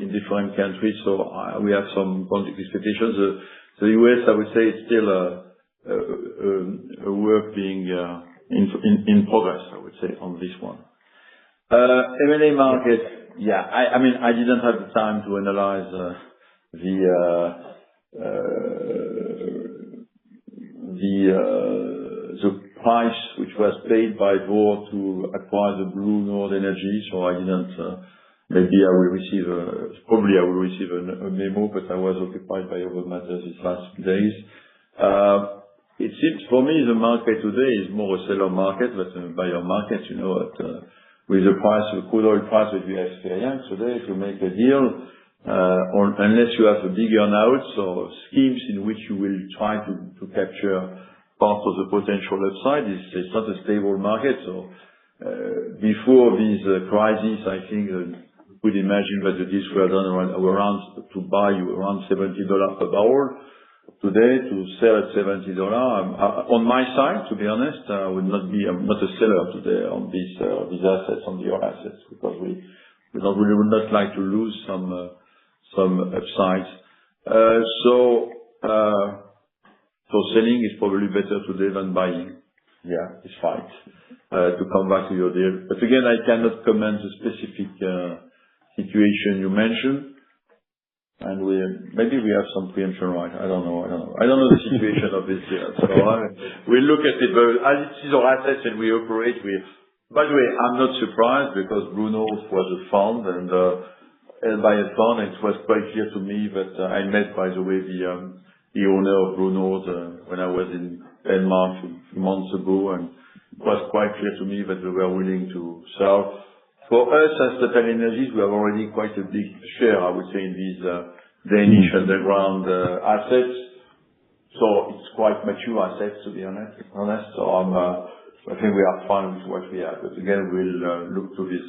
in different countries, so we have some positive expectations. The US, I would say, is still a work being in progress, I would say, on this one. M&A market, yeah. I mean, I didn't have the time to analyze the price which was paid by Vår to acquire the TotalEnergies, so I didn't. Maybe I will receive a memo, but I was occupied by other matters these last days. It seems for me the market today is more a seller market than a buyer market. With the price, the crude oil price that we experience today, to make a deal, or unless you have a big earn-outs or schemes in which you will try to capture part of the potential upside, it's not a stable market. So before this crisis, I think could imagine that the deals were done around to buy you around $70 per barrel. Today, to sell at $70, on my side, to be honest, I'm not a seller today on these assets, on your assets, because we would not like to lose some some upsides. Selling is probably better today than buying. Yeah, it's fine. To come back to your deal. Again, I cannot comment the specific situation you mentioned. Maybe we have some preemption right. I don't know. I don't know the situation of this deal. We look at it, but as it is our assets and we operate with. By the way, I'm not surprised because Bruno's was a fund and held by a fund. It was quite clear to me that I met, by the way, the owner of Bruno's when I was in Denmark a few months ago, and it was quite clear to me that they were willing to sell. For us, as TotalEnergies, we have already quite a big share, I would say, in these Danish underground assets. It's quite mature assets, to be honest. I think we are fine with what we have. Again, we'll look to this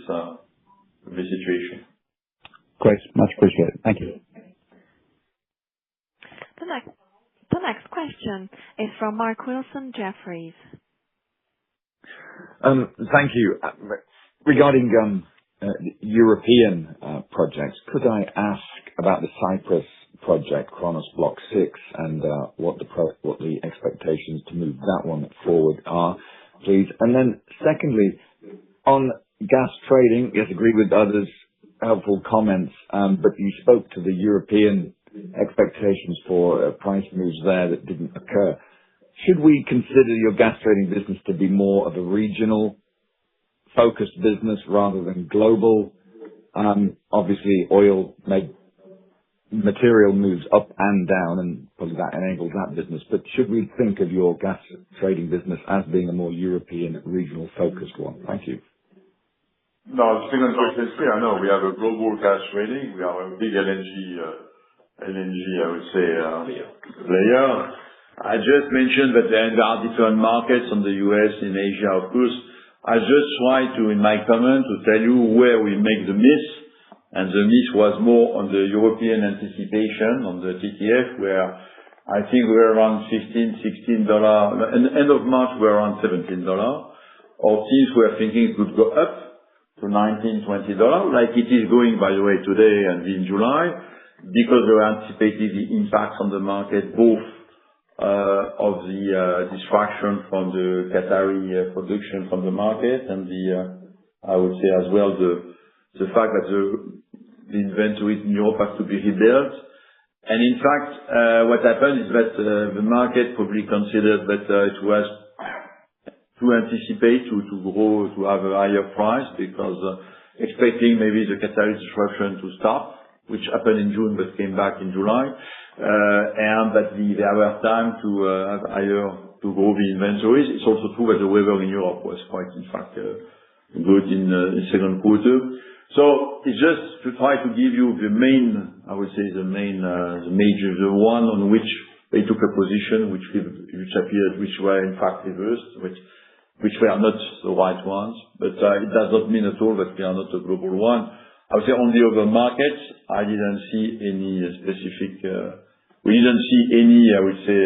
situation. Great. Much appreciated. Thank you. The next question is from Mark Wilson, Jefferies. Thank you. Regarding European projects, could I ask about the Cyprus project, Kronos Block 6, and what the expectations to move that one forward are, please? And then secondly, on gas trading, yes, agree with others, helpful comments, but you spoke to the European expectations for price moves there that didn't occur. Should we consider your gas trading business to be more of a regional focused business rather than global? Obviously, oil material moves up and down, and probably that enables that business. But should we think of your gas trading business as being a more European regional focused one? Thank you. No, the second question is clear. No, we have a global gas trading. We are a big LNG, I would say, player. I just mentioned that there are different markets on the US, in Asia, of course. I just tried to, in my comment, to tell you where we make the miss, and the miss was more on the European anticipation, on the TTF, where I think we're around $15, $16. At the end of March, we're around $17. Our teams were thinking it could go up to $19, $20, like it is going, by the way, today and in July, because we were anticipating the impacts on the market, both of the distraction from the Qatari production from the market and I would say as well, the fact that the inventories in Europe have to be rebuilt. And in fact, what happened is that the market probably considered that it was to anticipate to grow, to have a higher price, because expecting maybe the Qatari disruption to stop, which happened in June but came back in July, and that there were time to have higher, to grow the inventories. It's also true that the weather in Europe was quite, in fact, good in the second quarter. So it's just to try to give you the main, I would say, the major, the one on which they took a position, which were in fact reversed, which were not the right ones. But it does not mean at all that we are not a global one. I would say on the other markets, I didn't see any specific, we didn't see any, I would say,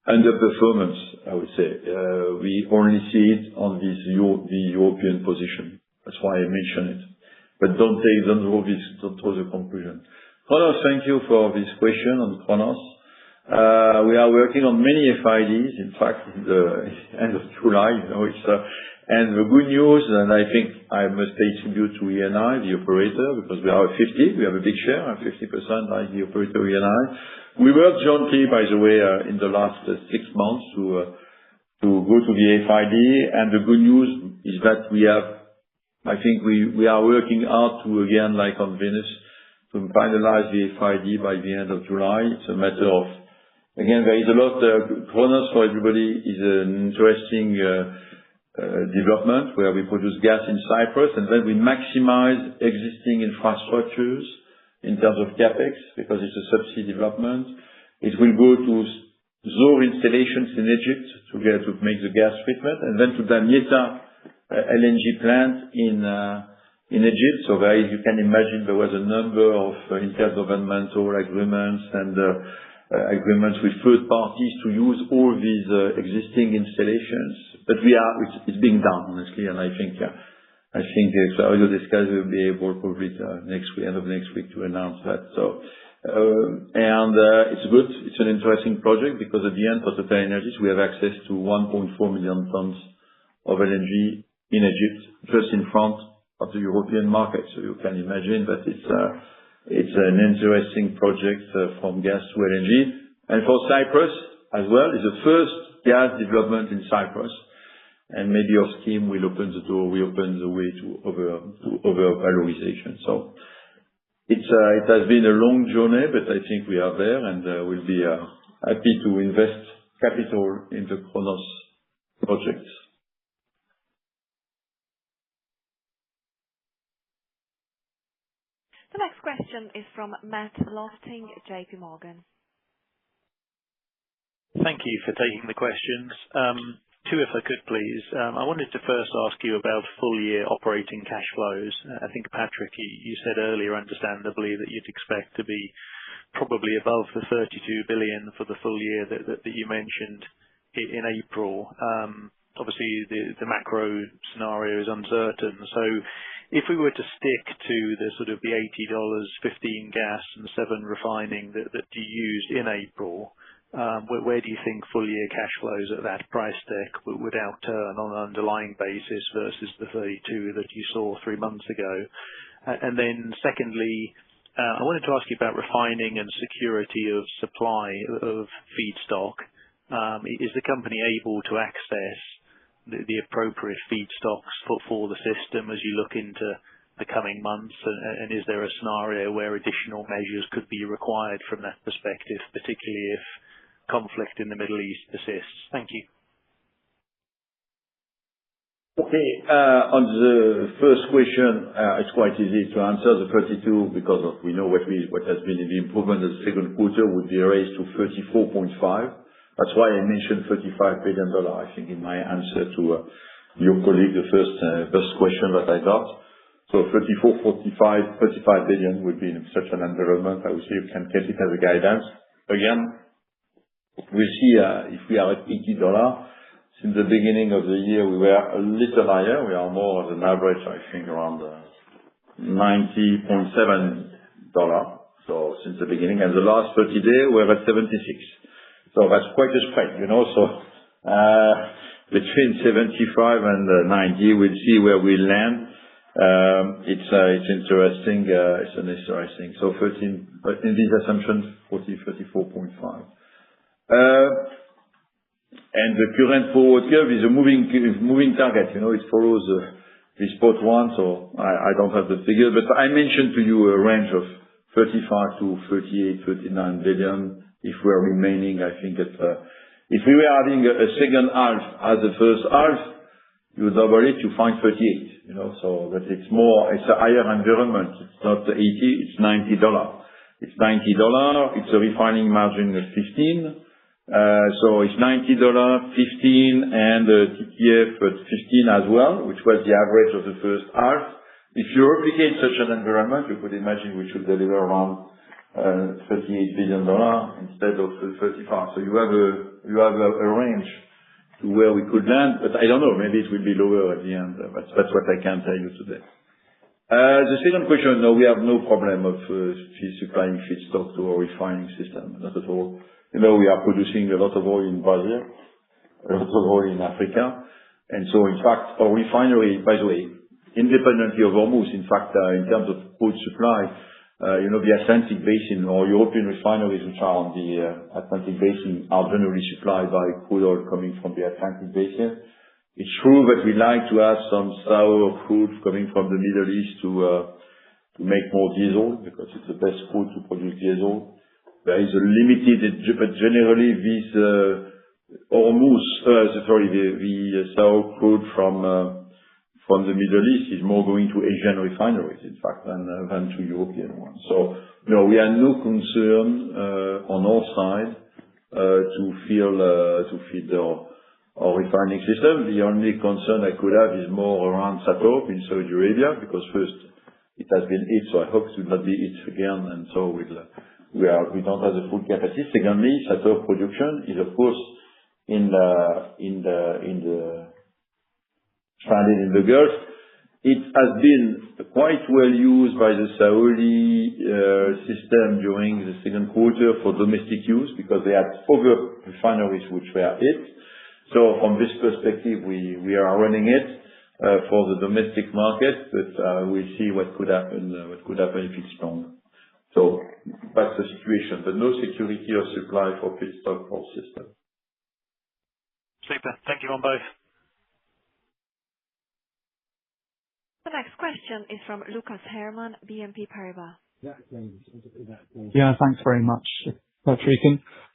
underperformance, I would say. We only see it on the European position. That's why I mention it. But don't draw the conclusion. Kronos, thank you for this question on Kronos. We are working on many FIDs, in fact, in the end of July, and the good news, and I think I must pay tribute to Eni, the operator, because we are 50, we have a big share, 50% like the operator Eni. We worked jointly, by the way, in the last 6 months to go to the FID, and the good news is that I think we are working hard to, again, like on Venus, to finalize the FID by the end of July. It's a matter of, again, there is a lot, Kronos for everybody is an interesting development where we produce gas in Cyprus, and then we maximize existing infrastructures in terms of CapEx, because it's a subsea development. It will go to Zohr installations in Egypt to make the gas treatment, and then to Damietta LNG plant in Egypt. So there is, you can imagine there was a number of intergovernmental agreements and agreements with third parties to use all these existing installations. But it's being done, honestly, and I think I think Claudio Descalzi will be able probably end of next week to announce that. It's good. It's an interesting project because at the end, for TotalEnergies, we have access to 1.4 million tons of LNG in Egypt, just in front of the European market. So you can imagine that it's an interesting project from gas to LNG. And for Cyprus as well, it's the first gas development in Cyprus. And maybe your scheme will open the door, will open the way to over-valorization. So it has been a long journey, but I think we are there, and we'll be happy to invest capital in the Kronos projects. The next question is from Matt Lofting, JP Morgan. Thank you for taking the questions. Two, if I could, please. I wanted to first ask you about full-year operating cash flows. I think, Patrick, you said earlier, understandably, that you'd expect to be probably above the 32 billion for the full year that you mentioned in April. Obviously, the macro scenario is uncertain. So if we were to stick to the sort of the $80, 15 gas and 7 refining that you used in April, where do you think full-year cash flows at that price deck would outturn on an underlying basis versus the 32 that you saw 3 months ago? And then secondly, I wanted to ask you about refining and security of supply of feedstock. Is the company able to access the appropriate feedstocks for the system as you look into the coming months? And is there a scenario where additional measures could be required from that perspective, particularly if conflict in the Middle East persists? Thank you. Okay. On the first question, it's quite easy to answer the 32 because we know what has been in the improvement of the second quarter would be raised to 34.5. That's why I mentioned $35 billion, I think, in my answer to your colleague, the first question that I got. So 35 billion would be in such an environment. I would say you can get it as a guidance. Again, we'll see if we are at $80. Since the beginning of the year, we were a little higher. We are more as an average, I think, around $90.7. So since the beginning, and the last 30 days, we're at 76. So that's quite a spread, So between 75 and 90, we'll see where we land. It's interesting. It's an interesting. So 13, but in this assumption, 34.5. And the current forward curve is a moving target. It follows the spot one, so I don't have the figure, but I mentioned to you a range of 35 to 38, 39 billion. If we're remaining, I think that if we were having a second half as the first half, you double it, you find 38. So that it's a higher environment. It's not 80, it's $90. It's $90. It's a refining margin of 15. So it's $90, 15, and TTF at 15 as well, which was the average of the first half. If you replicate such an environment, you could imagine we should deliver around $38 billion instead of 35. So you have a range to where we could land, but I don't know. Maybe it will be lower at the end. That's what I can tell you today. The second question, no, we have no problem of supplying feedstock to our refining system. Not at all. We are producing a lot of oil in Brazil, a lot of oil in Africa. And so, in fact, our refinery, by the way, independently of Hormuz, in fact, in terms of crude supply, the Atlantic Basin or European refineries which are on the Atlantic Basin are generally supplied by crude oil coming from the Atlantic Basin. It's true that we like to have some sour crude coming from the Middle East to make more diesel because it's the best crude to produce diesel. There is a limited, but generally this Hormuz, the sour crude from the Middle East is more going to Asian refineries, in fact, than to European ones. So, we have no concern on our side to feed our refining system. The only concern I could have is more around SATORP in Saudi Arabia, because first it has been hit, so I hope it will not be hit again, and so we don't have the full capacity. Secondly, SATORP production is of course stranded in the Gulf. It has been quite well used by the Saudi system during the second quarter for domestic use because they had other refineries which were hit. So from this perspective, we are running it for the domestic market, but we'll see what could happen if it's strong. So that's the situation, but no security of supply for feedstock for system. Super. Thank you on both. The next question is from Lucas Herrmann, BNP Paribas. Yeah, thanks very much, Patrick.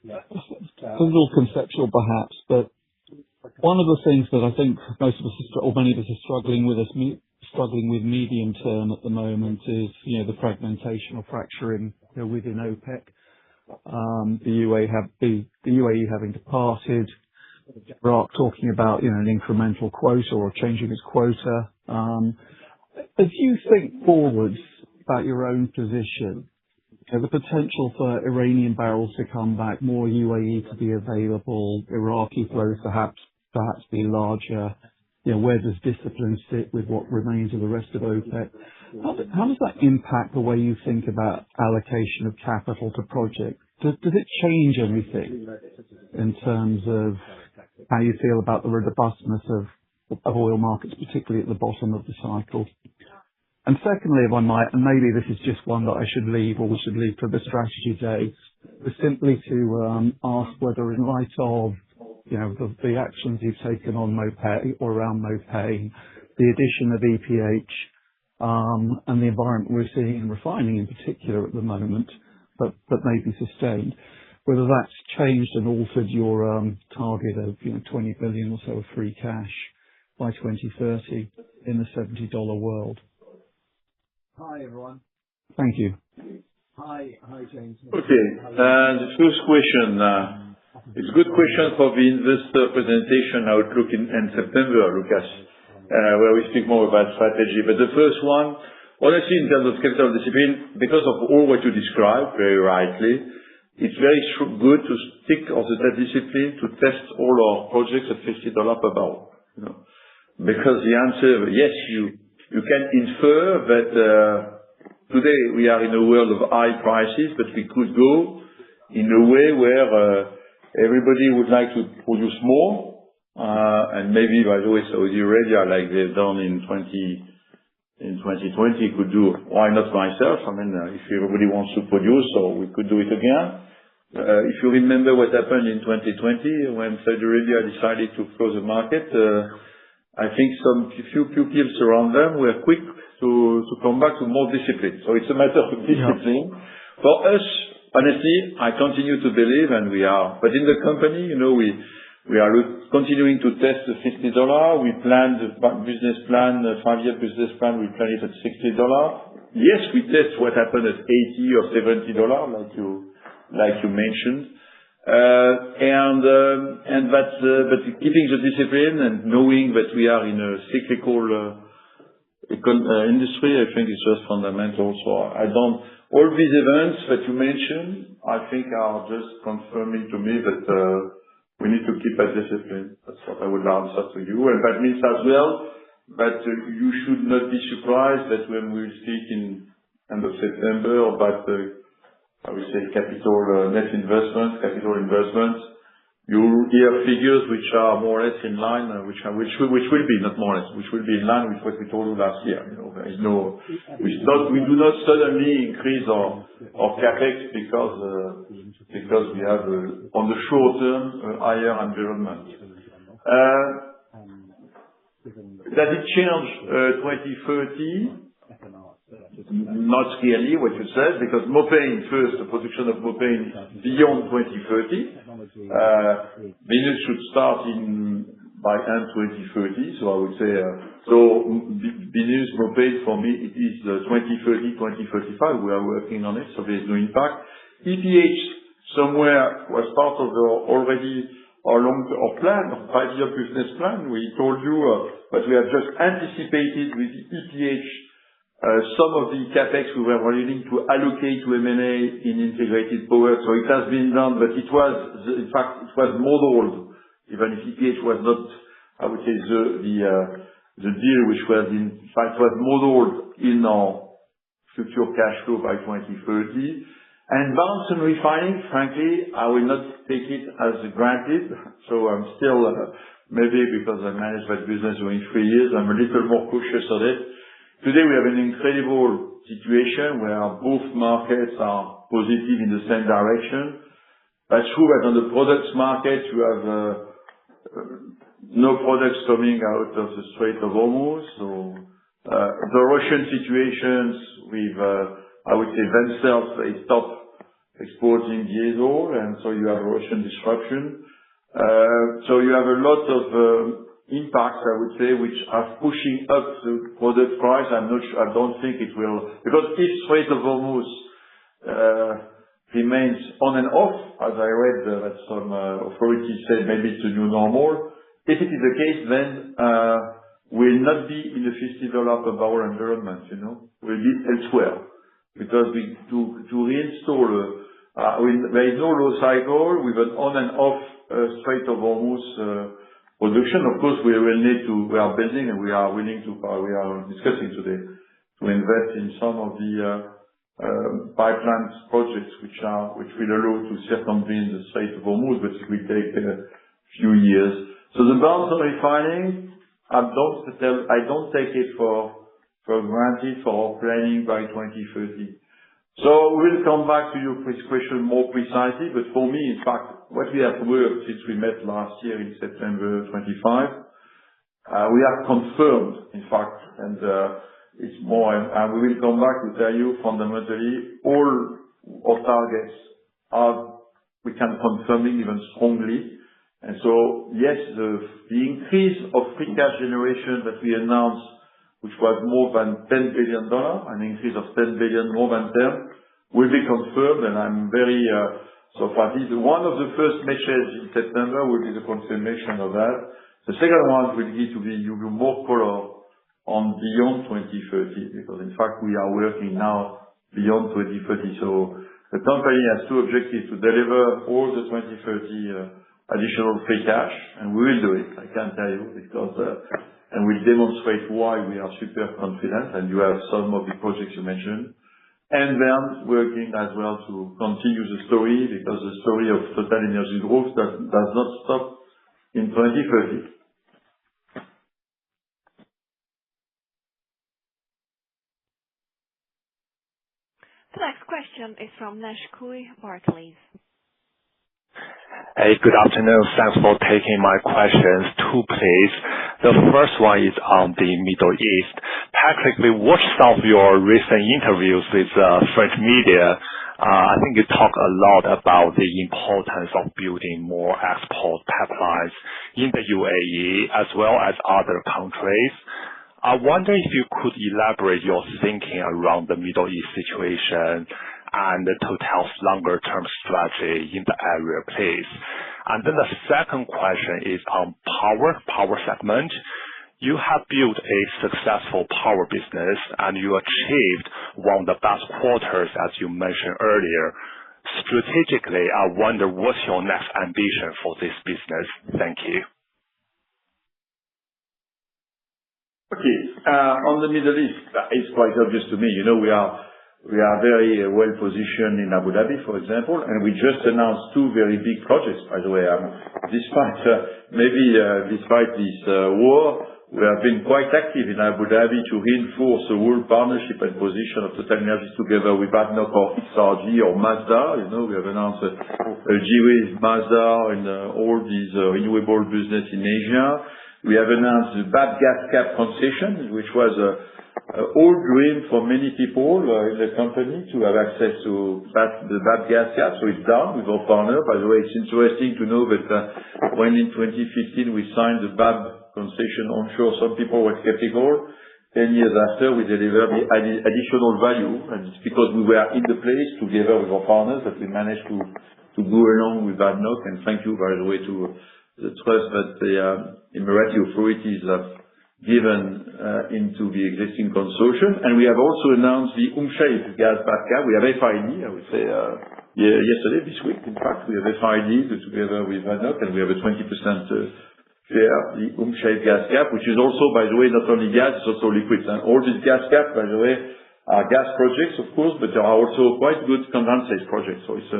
A little conceptual perhaps, but one of the things that I think most of us, or many of us, are struggling with medium term at the moment is, the fragmentation or fracturing within OPEC. The UAE having departed, Iraq talking about an incremental quota or changing its quota. As you think forwards about your own position, the potential for Iranian barrels to come back, more UAE to be available, Iraqi flows perhaps be larger, where does discipline sit with what remains of the rest of OPEC? How does that impact the way you think about allocation of capital to projects? Does it change anything in terms of how you feel about the robustness of oil markets, particularly at the bottom of the cycle? And secondly, if I might, and maybe this is just one that I should leave or we should leave for the strategy day, was simply to ask whether in light of the actions you've taken on MOPE or around MOPE, the addition of EPH, and the environment we're seeing in refining in particular at the moment, but may be sustained, whether that's changed and altered your target of 20 billion or so of free cash by 2030 in the $70 world. Hi, everyone. Thank you. Hi, James. Okay. The first question, it's a good question for the investor presentation outlook in September, Lucas, where we speak more about strategy. But the first one, honestly, in terms of capital discipline, because of all what you described very rightly, it's very good to stick of that discipline to test all our projects at $50 per barrel. Because the answer, yes, you can infer that today we are in a world of high prices, but we could go in a way where everybody would like to produce more, and maybe, by the way, Saudi Arabia, like they've done in 2020, could do. Why not myself? I mean, if everybody wants to produce, so we could do it again. If you remember what happened in 2020 when Saudi Arabia decided to close the market, I think some few pupils around them were quick to come back to more discipline. So it's a matter of discipline. Yeah. For us, honestly, I continue to believe, and we are. But in the company, we are continuing to test the $50. We planned the business plan, the 5-year business plan. We plan it at $60. Yes, we test what happened at $80 or $70, like you mentioned. But keeping the discipline and knowing that we are in a cyclical industry, I think it's just fundamental. So all these events that you mentioned, I think are just confirming to me that we need to keep a discipline. That's what I would answer to you. And that means as well that you should not be surprised that when we speak in end of September about I would say capital investments, you hear figures which are more or less in line, which will be not more or less, which will be in line with what we told you last year. There is no, we do not suddenly increase our capex because we have on the short term higher environment. Does it change 2030? Not clearly what you said, because Mopane, first, the production of Mopane is beyond 2030. Venus should start by end 2030. So I would say, Venus, Mopane, for me, it is 2030, 2035. We are working on it, so there is no impact. EPH somewhere was part of already our plan, our 5-year business plan. We told you, but we have just anticipated with the EPH some of the capex we were willing to allocate to M&A in integrated power. So it has been done, but in fact, it was modeled, even if EPH was not, I would say, the deal which was in fact was modeled in our future cash flow by 2030. And balance and refining, frankly, I will not take it as granted. So I'm still, maybe because I managed that business during 3 years, I'm a little more cautious of it. Today we have an incredible situation where both markets are positive in the same direction. That's true that on the products market you have no products coming out of the Strait of Hormuz. So the Russian situations with, I would say themselves, they stop exporting diesel, and so you have Russian disruption. So you have a lot of impacts, I would say, which are pushing up the product price. I'm not sure, I don't think it will, because if Strait of Hormuz remains on and off, as I read that some authorities said maybe it's a new normal. If it is the case, then we'll not be in the $50 per barrel environment, we'll be elsewhere. Because to reinstall, there is no low cycle with an on and off Strait of Hormuz production. Of course, we are building and we are discussing today to invest in some of the pipeline projects which will allow to circumvent the Strait of Hormuz, but it will take a few years. So the balance of refining, I don't take it for granted for our planning by 2030. So we'll come back to your question more precisely, but for me, in fact, what we have worked since we met last year in September 25, we have confirmed, in fact, and it's more, and we will come back to tell you fundamentally all our targets we can confirm it even strongly. And so, yes, the increase of free cash generation that we announced, which was more than $10 billion, an increase of $10 billion, more than 10, will be confirmed, and I'm very, so far this is one of the first messages in September will be the confirmation of that. The second one will need to be give you more color on beyond 2030, because in fact we are working now beyond 2030. So the company has two objectives: to deliver all the 2030 additional free cash, and we will do it, I can tell you, because and we'll demonstrate why we are super confident, and you have some of the projects you mentioned. And then working as well to continue the story, because the story of TotalEnergies growth does not stop in 2030. The next question is from Nash Kui, Barclays. Hey, good afternoon. Thanks for taking my questions. Two, please. The first one is on the Middle East. Patrick, we watched some of your recent interviews with French media. I think you talk a lot about the importance of building more export pipelines in the UAE as well as other countries. I wonder if you could elaborate your thinking around the Middle East situation and Total's longer-term strategy in the area, please. And then the second question is on power segment. You have built a successful power business, and you achieved one of the best quarters, as you mentioned earlier. Strategically, I wonder what's your next ambition for this business? Thank you. Okay. On the Middle East, it's quite obvious to me. We are very well positioned in Abu Dhabi, for example, and we just announced two very big projects, by the way. Despite this war, we have been quite active in Abu Dhabi to reinforce the whole partnership and position of TotalEnergies together with ADNOC or XRG or Mazda. We have announced a deal with Mazda and all these renewable business in Asia. We have announced the Bab gas cap concession, which was an old dream for many people in the company to have access to the Bab gas cap. So it's done with our partner. By the way, it's interesting to know that when in 2015 we signed the Bab concession onshore, some people were skeptical. 10 years after, we delivered the additional value, and it's because we were in the place together with our partners that we managed to go along with ADNOC. And thank you, by the way, to the trust that the Emirati authorities have given into the existing consortium. And we have also announced the Shaif gas backup. We have FID, I would say, yesterday, this week, in fact, we have FID together with ADNOC, and we have a 20% share, the shale gas cap, which is also, by the way, not only gas, it's also liquids. And all these gas caps, by the way, are gas projects, of course, but there are also quite good condensate projects. So it's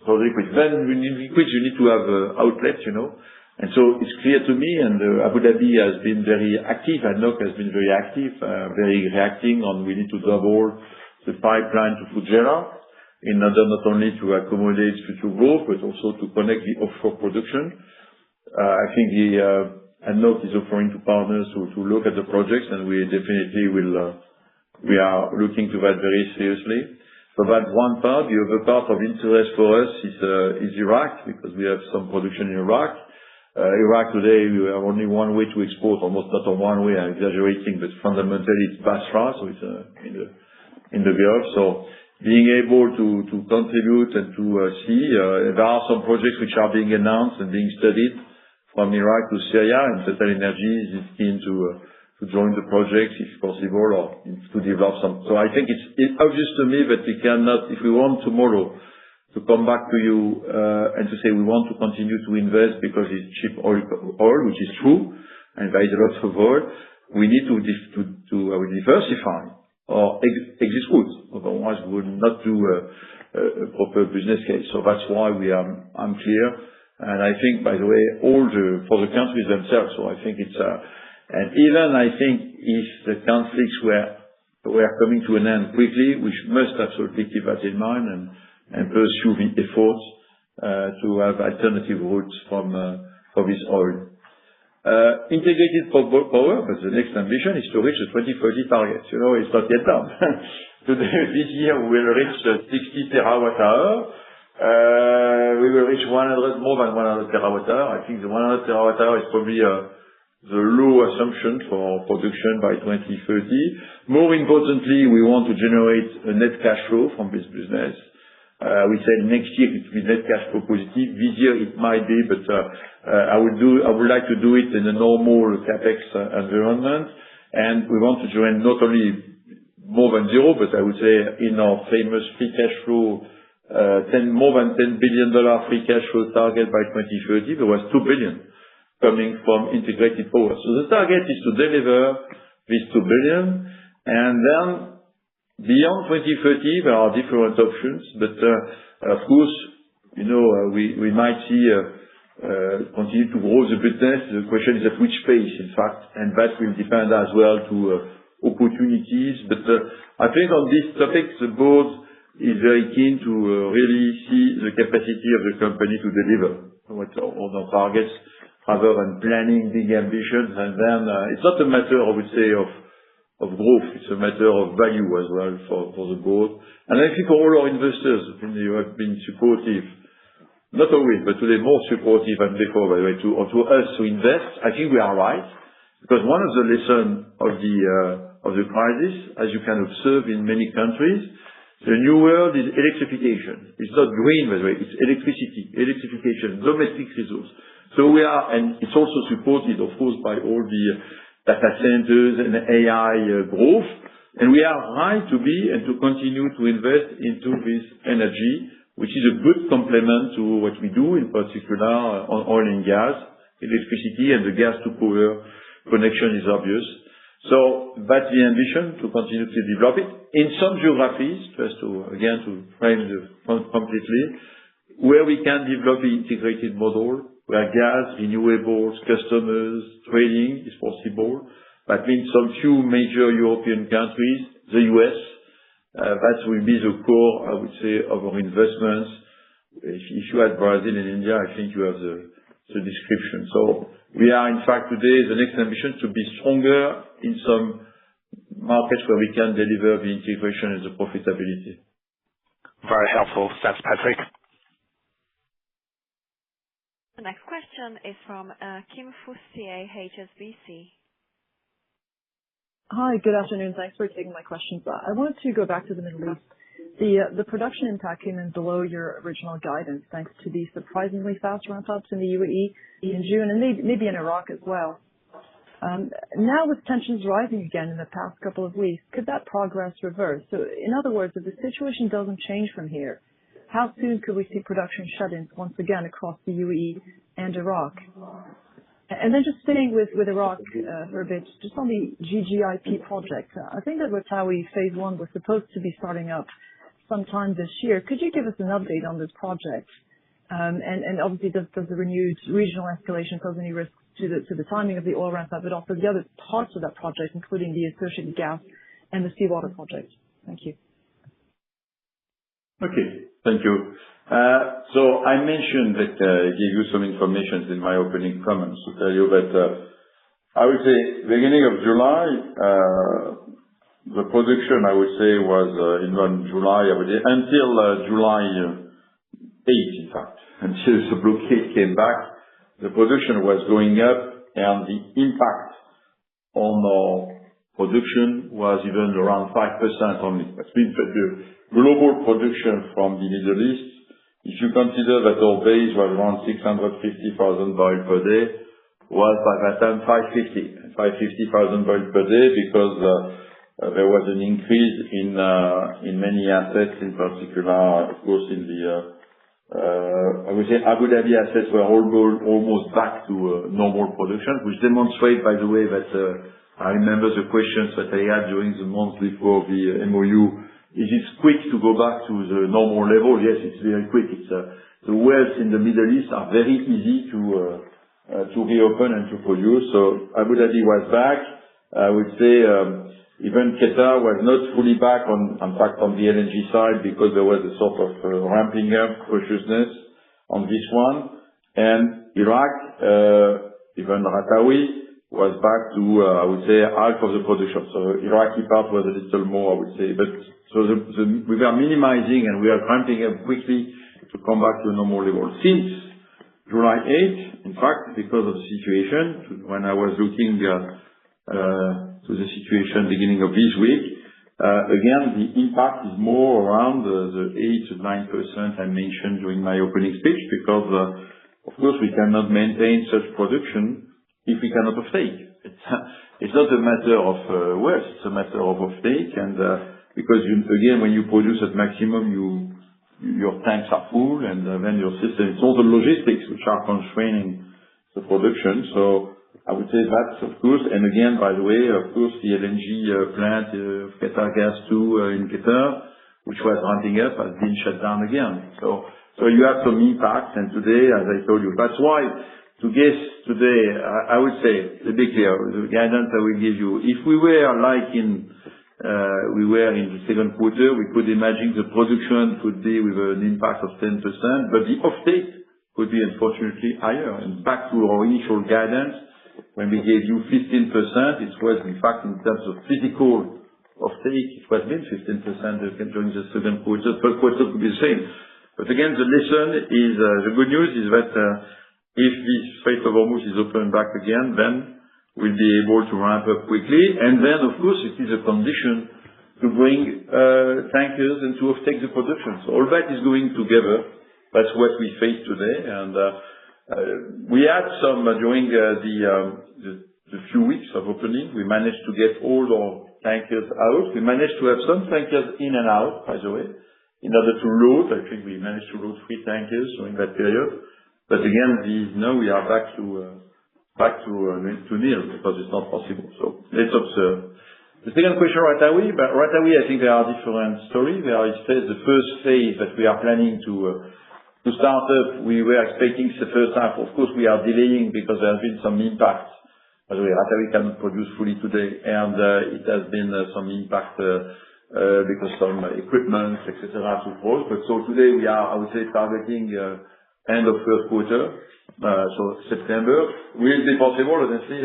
for liquids. Then when in liquids, you need to have outlets, And so it's clear to me, and Abu Dhabi has been very active, ADNOC has been very active, very reacting on we need to double the pipeline to Fujairah in order not only to accommodate future growth, but also to connect the offshore production. I think the ADNOC is offering to partners to look at the projects, and we definitely we are looking to that very seriously. So that's one part. The other part of interest for us is Iraq, because we have some production in Iraq. Iraq today, we have only one way to export, almost not on one way, I'm exaggerating, but fundamentally it's Basra, so it's in the Gulf. So being able to contribute and to see, there are some projects which are being announced and being studied from Iraq to Syria, and TotalEnergies is keen to join the projects if possible, or to develop some. So I think it's obvious to me that we cannot, if we want tomorrow to come back to you and to say we want to continue to invest because it's cheap oil, which is true, and there is a lot of oil, we need to diversify or exit routes. Otherwise, we will not do a proper business case. So that's why I'm clear. And I think, by the way, for the countries themselves. So I think it's, and even I think if the conflicts were coming to an end quickly, we must absolutely keep that in mind and pursue the efforts to have alternative routes for this oil. Integrated power, but the next ambition is to reach the 2030 target. It's not yet done. Today, this year, we will reach 60 terawatt-hour. We will reach more than 100 terawatt-hour. I think the 100 terawatt-hour is probably the low assumption for production by 2030. More importantly, we want to generate a net cash flow from this business. We said next year it will be net cash flow positive. This year it might be, but I would like to do it in a normal CapEx environment. And we want to join not only more than zero, but I would say in our famous free cash flow, more than $10 billion free cash flow target by 2030. There was $2 billion coming from integrated power. So the target is to deliver this $2 billion, and then beyond 2030, there are different options, but of course, we might see continue to grow the business. The question is at which pace, in fact, and that will depend as well to opportunities. But I think on this topic, the board is very keen to really see the capacity of the company to deliver on our targets rather than planning big ambitions. And then it's not a matter, I would say, of growth. It's a matter of value as well for the board. And I think for all our investors, you have been supportive, not always, but today more supportive than before, by the way, to us to invest. I think we are right, because one of the lessons of the crisis, as you can observe in many countries, the new world is electrification. It's not green, by the way, it's electrification, domestic resource. So we are, and it's also supported, of course, by all the data centers and AI growth. And we are right to be and to continue to invest into this energy, which is a good complement to what we do, in particular on oil and gas, electricity, and the gas to power connection is obvious. So that's the ambition, to continue to develop it. In some geographies, just to frame completely, where we can develop the integrated model, where gas, renewables, customers, trading is possible. That means some few major European countries, the US, that will be the core, I would say, of our investments. If you add Brazil and India, I think you have the description. So we are, in fact, today, the next ambition to be stronger in some markets where we can deliver the integration and the profitability. Very helpful. Thanks, Patrick. The next question is from Kim Fustier, HSBC. Hi, good afternoon. Thanks for taking my questions. I wanted to go back to the Middle East. The production impact came in below your original guidance, thanks to the surprisingly fast ramp-ups in the UAE in June, and maybe in Iraq as well. Now with tensions rising again in the past couple of weeks, could that progress reverse? So in other words, if the situation doesn't change from here, how soon could we see production shut-ins once again across the UAE and Iraq? And then just staying with Iraq for a bit, just on the GGIP project. I think that Ratawi phase 1 was supposed to be starting up sometime this year. Could you give us an update on this project? And obviously, does the renewed regional escalation pose any risks to the timing of the oil ramp up, but also the other parts of that project, including the associated gas and the seawater project? Thank you. Okay. Thank you. So I mentioned that I gave you some information in my opening comments to tell you that I would say beginning of July, the production, I would say, was in July, I would say, until July 8th, in fact, until the blockade came back, the production was going up, and the impact on our production was even around 5% only. That means that the global production from the Middle East, if you consider that our base was around 650,000 barrels per day, was by that time 550,000 barrels per day, because there was an increase in many assets, in particular, of course, in the I would say Abu Dhabi assets were almost back to normal production, which demonstrate, by the way, that I remember the questions that I had during the month before the MOU. Is it quick to go back to the normal level? Yes, it's very quick. It's the wells in the Middle East are very easy to reopen and to produce. So Abu Dhabi was back. I would say even Qatar was not fully back in fact, on the LNG side, because there was a sort of ramping up cautiousness on this one. And Iraq, even Ratawi, was back to, I would say, half of the production. So Iraqi part was a little more, I would say. But so we were minimizing, and we are ramping up quickly to come back to a normal level. Since July 8th, in fact, because of the situation, when I was looking to the situation beginning of this week, again, the impact is more around the 8 to 9% I mentioned during my opening speech, because, of course, we cannot maintain such production if we cannot offtake. It's not a matter of wells, it's a matter of offtake. And because again, when you produce at maximum, your tanks are full, and then your system, it's all the logistics which are constraining the production. So I would say that's, of course, and again, by the way, of course, the LNG plant of Qatar Gas 2 in Qatar, which was ramping up, has been shut down again. So you have some impacts, and today, as I told you, that's why to guess today, I would say, to be clear, the guidance I will give you, if we were like we were in the second quarter, we could imagine the production could be with an impact of 10%, but the offtake could be unfortunately higher. And back to our initial guidance, when we gave you 15%, it was in fact in terms of physical offtake, it was been 15% during the second quarter. Third quarter could be the same. But again, the lesson is, the good news is that if this Strait of Hormuz is opened back again, then we'll be able to ramp up quickly. And then, of course, it is a condition to bring tankers and to offtake the production. So all that is going together. That's what we face today. And we had some during the few weeks of opening. We managed to get all our tankers out. We managed to have some tankers in and out, by the way, in order to load. I think we managed to load 3 tankers during that period. But again, now we are back to nil, because it's not possible. So let's observe. The second question, Ratawi. But Ratawi, I think there are different stories. There is the first phase that we are planning to start up. We were expecting the first half. Of course, we are delaying because there has been some impact. By the way, Ratawi cannot produce fully today, and it has been some impact because some equipment, etc., to pause. But so today we are, I would say, targeting end of first quarter, so September. Will it be possible? Honestly,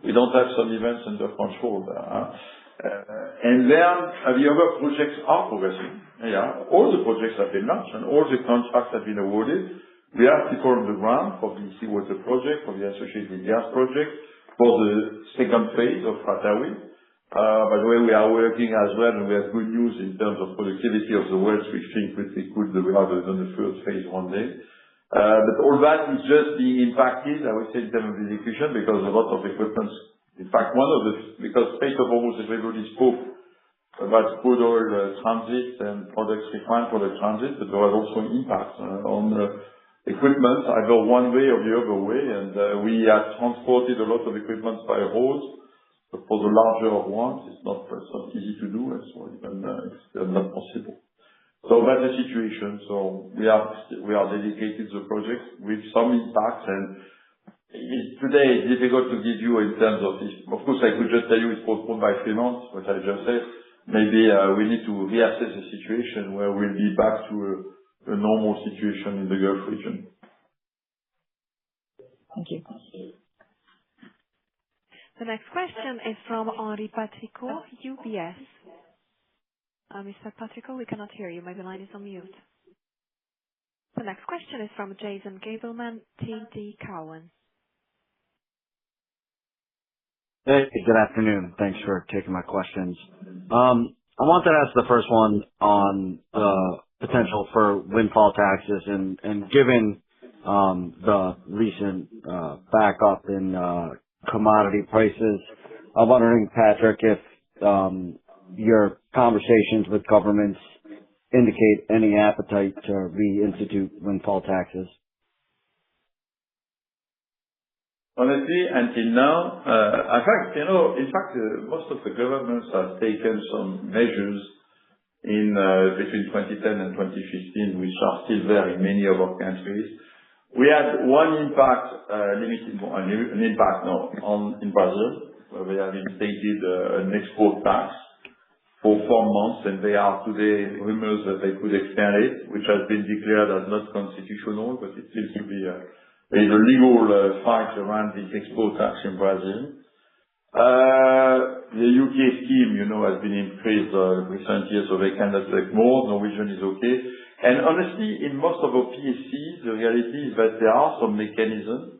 we don't have some events under control. And then the other projects are progressing. Yeah, all the projects have been launched and all the contracts have been awarded. We have people on the ground for the seawater project, for the associated gas project, for the second phase of Ratawi. By the way, we are working as well, and we have good news in terms of productivity of the wells. We think we could have done the first phase one day. But all that is just being impacted, I would say, in terms of execution, because a lot of equipment, in fact, because Strait of Hormuz, everybody spoke about crude oil transit and products, refined product transit, but there was also an impact on equipment, either one way or the other way. And we have transported a lot of equipment by road. But for the larger ones, it's not easy to do, and so even it's not possible. So that's the situation. So we are dedicated to the project with some impact, and today it's difficult to give you in terms of this. Of course, I could just tell you it's postponed by 3 months, what I just said. Maybe we need to reassess the situation where we'll be back to a normal situation in the Gulf region. Thank you. The next question is from Henri Patricot, UBS. Mr. Patricot, we cannot hear you. Maybe the line is on mute. The next question is from Jason Gabelman, TD Cowen. Hey, good afternoon. Thanks for taking my questions. I wanted to ask the first one on the potential for windfall taxes and given the recent backup in commodity prices. I'm wondering, Patrick, if your conversations with governments indicate any appetite to reinstitute windfall taxes. Honestly, until now, in fact, most of the governments have taken some measures in between 2010 and 2015, which are still there in many of our countries. We had one impact, an impact now in Brazil, where we have instated an export tax for 4 months, and there are today rumors that they could extend it, which has been declared as not constitutional, but it seems to be there is a legal fight around this export tax in Brazil. The UK scheme, has been increased recent years, so they cannot take more. Norwegian is okay. And honestly, in most of our PSCs, the reality is that there are some mechanisms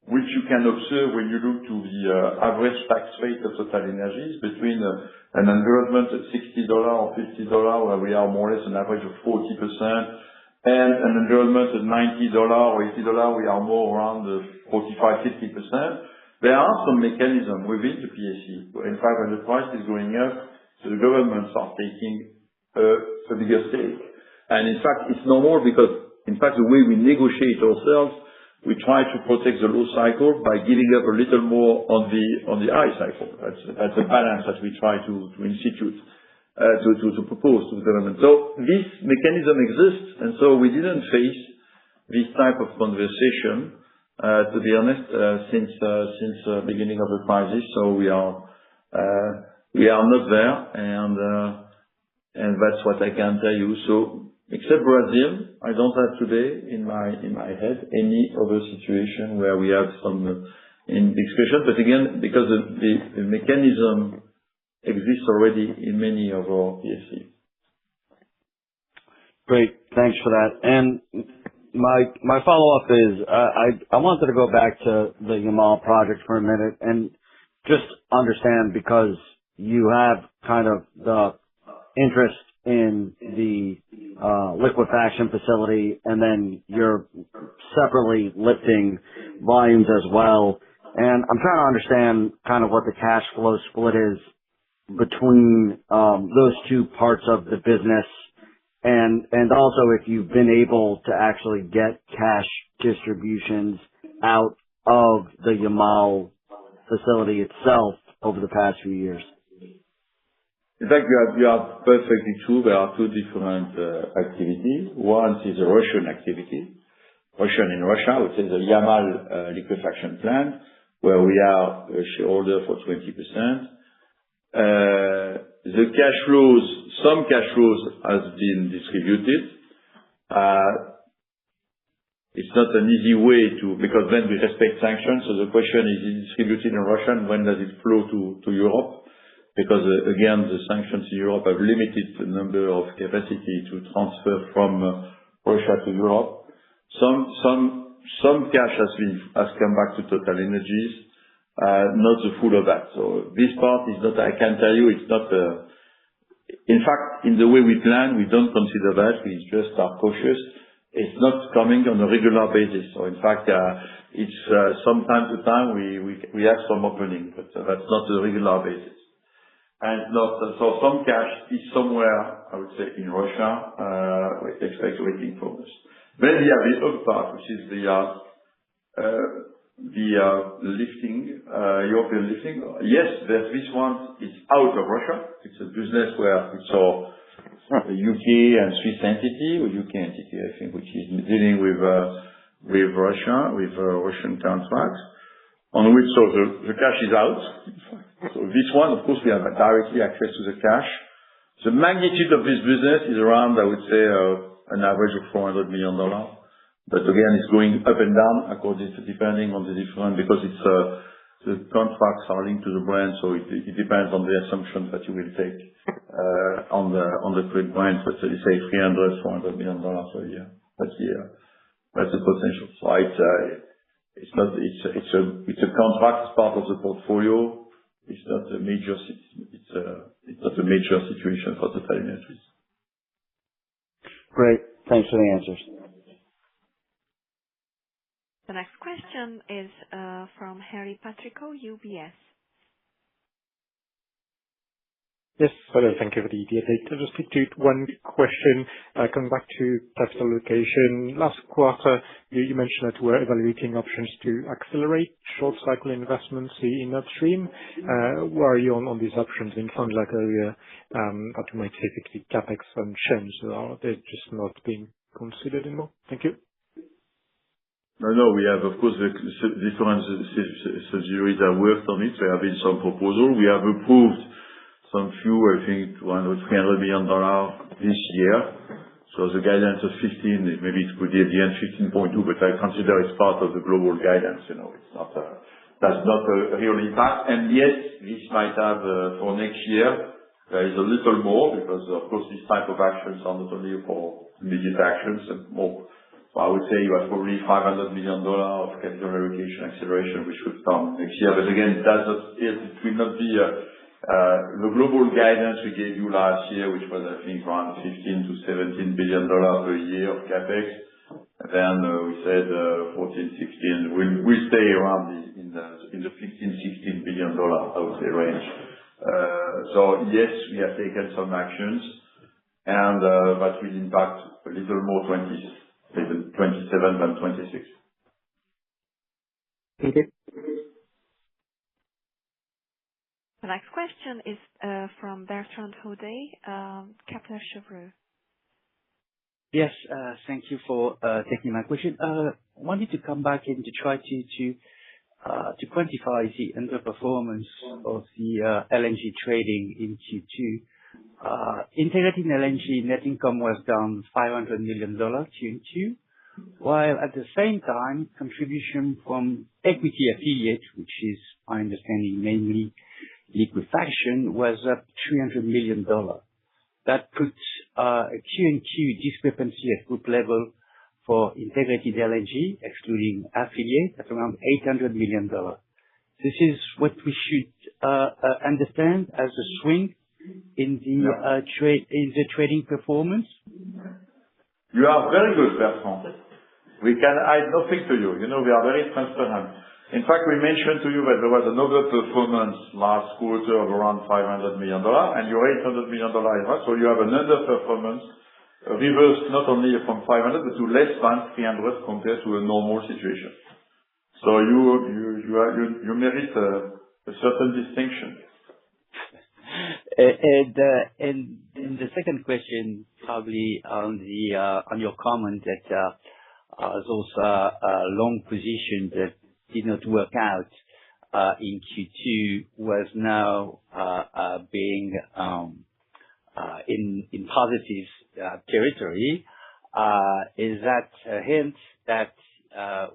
which you can observe when you look to the average tax rate of TotalEnergies between an environment at $60 or $50, where we are more or less an average of 40%, and an environment at $90 or $80, we are more around 45-50%. There are some mechanisms within the PSC. In fact, when the price is going up, so the governments are taking a bigger stake. And in fact, it's normal because, in fact, the way we negotiate ourselves, we try to protect the low cycle by giving up a little more on the high cycle. That's a balance that we try to institute, to propose to the government. So this mechanism exists, and so we didn't face this type of conversation, to be honest, since the beginning of the crisis. So we are not there, and that's what I can tell you. So except Brazil, I don't have today in my head any other situation where we have some in discussion. But again, because the mechanism exists already in many of our PSCs. Great, thanks for that. And my follow-up is I wanted to go back to the Yamal project for a minute and just understand, because you have kind of the interest in the liquefaction facility, and then you're separately lifting volumes as well. And I'm trying to understand kind of what the cash flow split is between those two parts of the business, and also if you've been able to actually get cash distributions out of the Yamal facility itself over the past few years. In fact, you are perfectly true. There are two different activities. One is a Russian activity. In Russia, which is a Yamal liquefaction plant, where we are a shareholder for 20%. The cash flows, some cash flows has been distributed. It's not an easy way because then we respect sanctions. So the question is it distributed in Russia, and when does it flow to Europe? Because again, the sanctions in Europe have limited the number of capacity to transfer from Russia to Europe. Some cash has come back to TotalEnergies, not the full of that. So this part is not, I can tell you, it's not in fact, in the way we plan, we don't consider that. We just are cautious. It's not coming on a regular basis. So in fact, it's from time to time we have some opening, but that's not a regular basis. And so some cash is somewhere, I would say, in Russia, we expect waiting for us. Then you have the other part, which is the lifting, European lifting. Yes, there's this one. It's out of Russia. It's a business where it's all the U.K. and Swiss entity, or U.K. entity, I think, which is dealing with Russia, with Russian contracts, on which the cash is out. So this one, of course, we have directly access to the cash. The magnitude of this business is around, I would say, an average of $400 million. But again, it's going up and down depending on the different, because it's the contracts are linked to the brand, so it depends on the assumptions that you will take on the crude brand. So you say $400 million a year. That's the potential. So it's a contract as part of the portfolio. It's not a major situation for TotalEnergies. Great. Thanks for the answers. The next question is from Harry Patrico, UBS. Yes. Hello. Thank you for the update. I'll just stick to one question, coming back to capital allocation. Last quarter, you mentioned that we're evaluating options to accelerate short cycle investments in upstream. Where are you on these options? It sounds like earlier that you might say effectively CapEx unchanged. Are they just not being considered anymore? Thank you. No, we have, of course, the different subsidiaries that worked on it. There have been some proposals. We have approved some few, I think, $300 million this year. So the guidance of 15, maybe it could be at the end 15.2, but I consider it's part of the global guidance. It's not that's not a real impact. And yes, this might have for next year. There is a little more because, of course, these type of actions are not only for immediate actions and more. So I would say you have probably $500 million of capital allocation acceleration, which should come next year. But again, it will not be the global guidance we gave you last year, which was, I think, around $15 to $17 billion per year of CapEx. And then we said 14, 16. We'll stay around in the 15, $16 billion, I would say, range. So yes, we have taken some actions, and that will impact a little more 27 than 26. Thank you. The next question is from Bertrand Hodée, Kepler Cheuvreux. Yes, thank you for taking my question. Wanted to come back and to try to quantify the underperformance of the LNG trading in Q2. Integrated LNG net income was down $500 million Q2, while at the same time, contribution from equity affiliates, which is my understanding mainly liquefaction, was up $300 million. That puts a Q&Q discrepancy at group level for integrated LNG, excluding affiliate, at around $800 million. This is what we should understand as a swing in the trading performance. You are very good, Bertrand. We can hide nothing to you. We are very transparent. In fact, we mentioned to you that there was another performance last quarter of around $500 million, and your $800 million is right. So you have an underperformance reversed not only from 500, but to less than 300 compared to a normal situation. So you merit a certain distinction. And the second question, probably on your comment that there's also a long position that did not work out in Q2 was now being in positive territory. Is that a hint that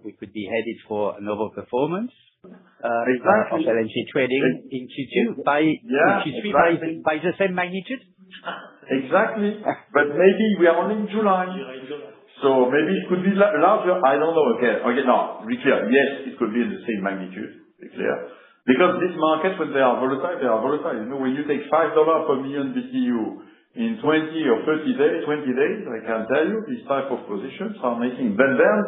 we could be headed for an overperformance of LNG trading in Q2 by Q3 by the same magnitude? Exactly. But maybe we are only in July. So maybe it could be larger. I don't know. Okay, no, be clear. Yes, it could be in the same magnitude. Be clear. Because these markets, when they are volatile, they are volatile. When you take $5 per million BTU in 20 or 30 days, 20 days, I can tell you, these type of positions are making. But then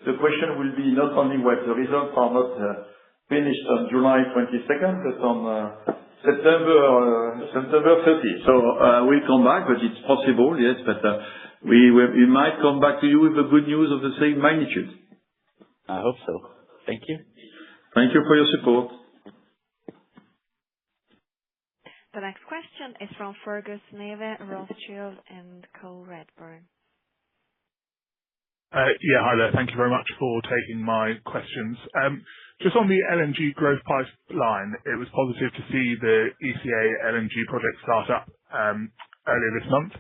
the question will be not only what the results are not finished on July 22nd, but on September 30. So we'll come back, but it's possible, yes. But we might come back to you with the good news of the same magnitude. I hope so. Thank you. Thank you for your support. The next question is from Fergus Neve, Rothschild & Co Redburn. Hi there. Thank you very much for taking my questions. Just on the LNG growth pipeline, it was positive to see the ECA LNG project start up earlier this month.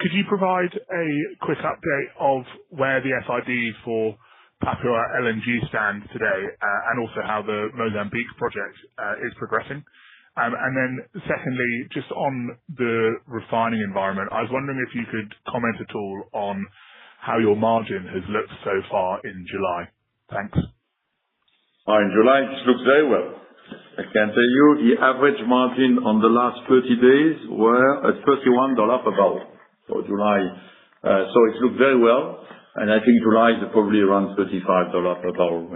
Could you provide a quick update of where the FID for Papua LNG stands today, and also how the Mozambique project is progressing? And then secondly, just on the refining environment, I was wondering if you could comment at all on how your margin has looked so far in July. Thanks. In July, it looks very well. I can tell you the average margin on the last 30 days were at $31 per barrel. So July, so it looked very well, and I think July is probably around $35 per barrel.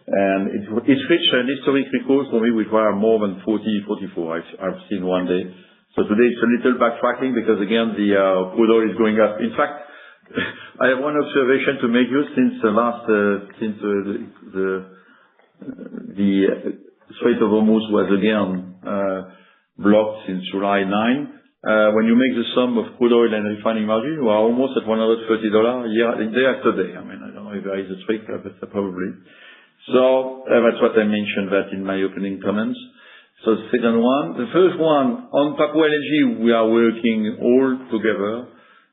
And it's reached an historic record for me, which were more than 40, 44 I've seen one day. So today it's a little backtracking because again the crude oil is going up. In fact, I have one observation to make you since the Strait of Hormuz was again blocked since July 9. When you make the sum of crude oil and refining margin, we are almost at $130 day after day. I mean, I don't know if there is a trick, but probably. So that's what I mentioned that in my opening comments. So the second one, the first one on Papua LNG, we are working all together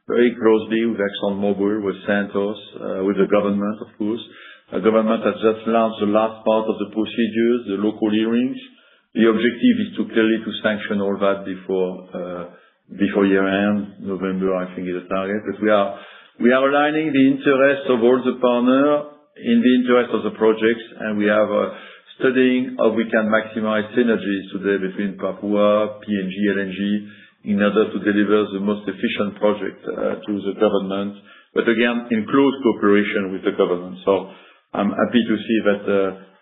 very closely with ExxonMobil, with Santos, with the government, of course. The government has just launched the last part of the procedures, the local hearings. The objective is to clearly to sanction all that before year end, November, I think is the target. But we are aligning the interests of all the partners in the interest of the projects, and we have studying how we can maximize synergies today between Papua, PNG, LNG, in order to deliver the most efficient project to the government, but again, in close cooperation with the government. So I'm happy to see that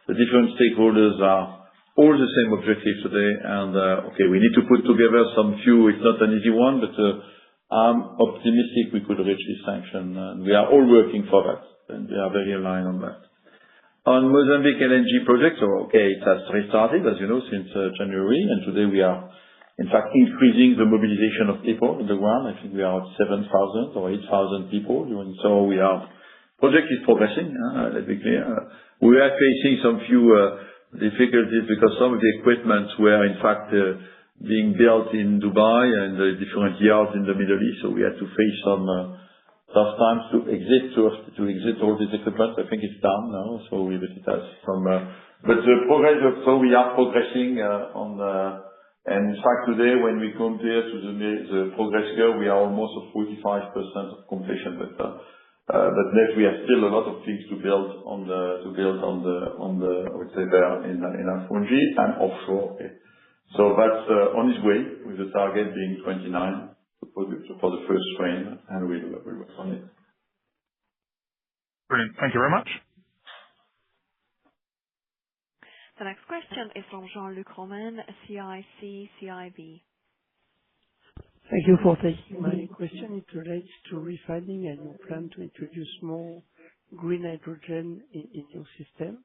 the different stakeholders are all the same objective today, and we need to put together some few, it's not an easy one, but I'm optimistic we could reach this sanction, and we are all working for that. And we are very aligned on that. On Mozambique LNG project, it has restarted, as you know, since January, and today we are, in fact, increasing the mobilization of people in the ground. I think we are at 7,000 or 8,000 people doing so. Project is progressing, let's be clear. We are facing some few difficulties because some of the equipment were, in fact, being built in Dubai and the different yards in the Middle East, so we had to face some tough times to exit all this equipment. I think it's done now, so it has some, but the progress, so we are progressing and in fact today when we compare to the progress curve, we are almost at 45% of completion, but next we have still a lot of things to build on the I would say there in Afungi and offshore. Okay. So that's on its way with the target being 29. For the first train, and we'll work on it. Brilliant. Thank you very much. The next question is from Jean-Luc Romain, CIB. Thank you for taking my question. It relates to refining and your plan to introduce more green hydrogen in your system.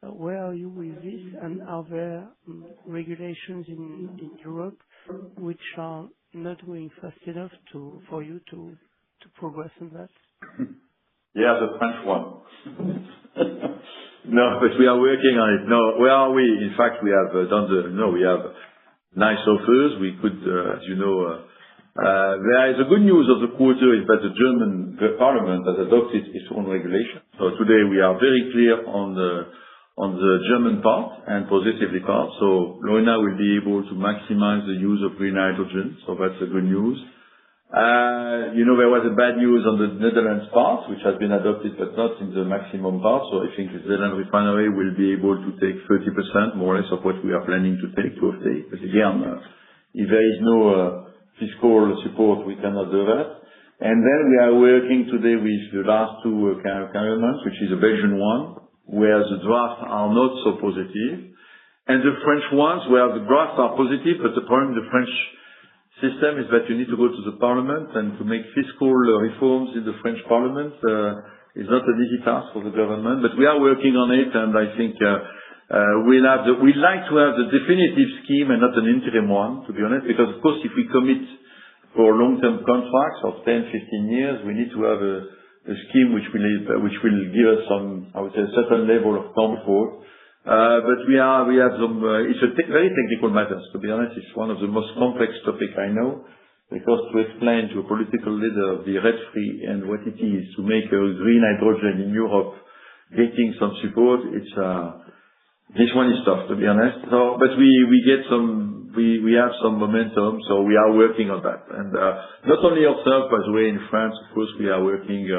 Where are you with this, and are there regulations in Europe which are not going fast enough for you to progress on that? Yeah, the French one. No, but we are working on it. No, where are we? In fact, we have we have nice offers. We could, as you know, there is a good news of the quarter is that the German parliament has adopted its own regulation. So today we are very clear on the German part and positively part. So Leuna will be able to maximize the use of green hydrogen. So that's the good news. There was a bad news on the Netherlands part, which has been adopted, but not in the maximum part. So I think the Zeeland refinery will be able to take 30% more or less of what we are planning to take to offtake. But again, if there is no fiscal support, we cannot do that. And then we are working today with the last two carriers, which is a Belgian one, where the drafts are not so positive, and the French ones where the drafts are positive, but the problem the French system is that you need to go to the parliament, and to make fiscal reforms in the French parliament is not an easy task for the government. But we are working on it, and I think we'd like to have the definitive scheme and not an interim one, to be honest, because of course if we commit for long-term contracts of 10, 15 years, we need to have a scheme which will give us some, I would say, a certain level of comfort. But we have some, it's a very technical matters, to be honest. It's one of the most complex topic I know, because to explain to a political leader the red-free and what it is to make a green hydrogen in Europe getting some support, this one is tough, to be honest. So, but we have some momentum, so we are working on that. And not only ourselves, by the way, in France, of course, we are working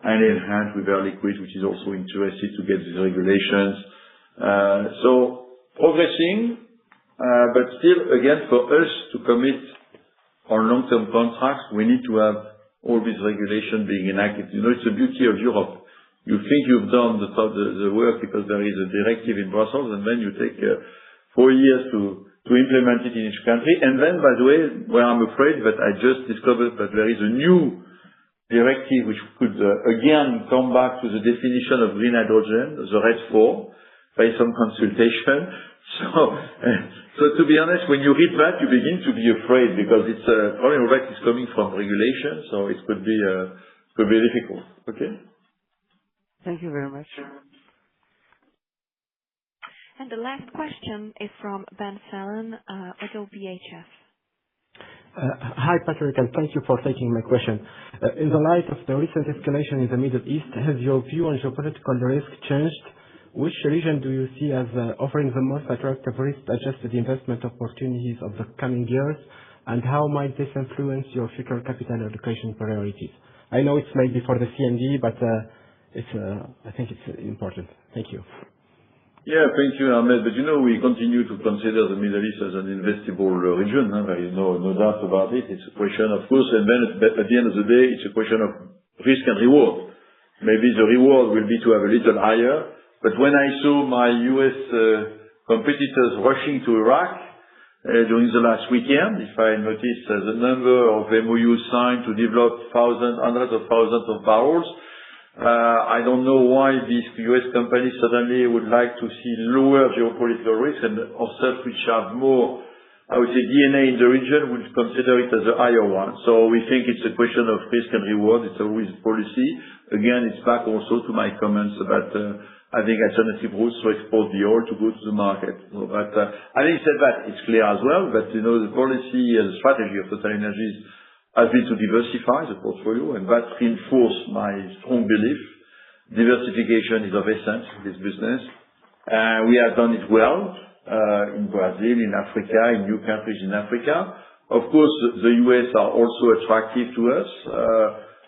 hand in hand with Air Liquide, which is also interested to get these regulations. So progressing, but still, again, for us to commit on long-term contracts, we need to have all these regulations being enacted. You know, it's the beauty of Europe. You think you've done the work because there is a directive in Brussels, and then you take 4 years to implement it in each country. And then, by the way, where I'm afraid that I just discovered that there is a new directive which could again come back to the definition of green hydrogen, the RED IV, by some consultation. So to be honest, when you read that, you begin to be afraid, because it's probably that is coming from regulation, so it could be difficult. Okay. Thank you very much. And the last question is from Ben Fallon, Oddo BHF. Hi, Patrick, and thank you for taking my question. In the light of the recent escalation in the Middle East, has your view on geopolitical risk changed? Which region do you see as offering the most attractive risk-adjusted investment opportunities of the coming years, and how might this influence your future capital allocation priorities? I know it's maybe for the CMD, but I think it's important. Thank you. Yeah, thank you, Ahmed. But we continue to consider the Middle East as an investable region. There is no doubt about it. It's a question, of course, and then at the end of the day, it's a question of risk and reward. Maybe the reward will be to have a little higher. But when I saw my U.S. competitors rushing to Iraq during the last weekend, if I noticed the number of MOUs signed to develop hundreds of thousands of barrels, I don't know why these U.S. companies suddenly would like to see lower geopolitical risk, and ourselves, which have more, I would say, DNA in the region, would consider it as a higher one. So we think it's a question of risk and reward. It's always policy. Again, it's back also to my comments about having alternative routes to export the oil to go to the market. So, but having said that, it's clear as well that the policy and the strategy of TotalEnergies has been to diversify the portfolio, and that reinforced my strong belief. Diversification is of essence in this business. We have done it well in Brazil, in Africa, in new countries in Africa. Of course, the US are also attractive to us,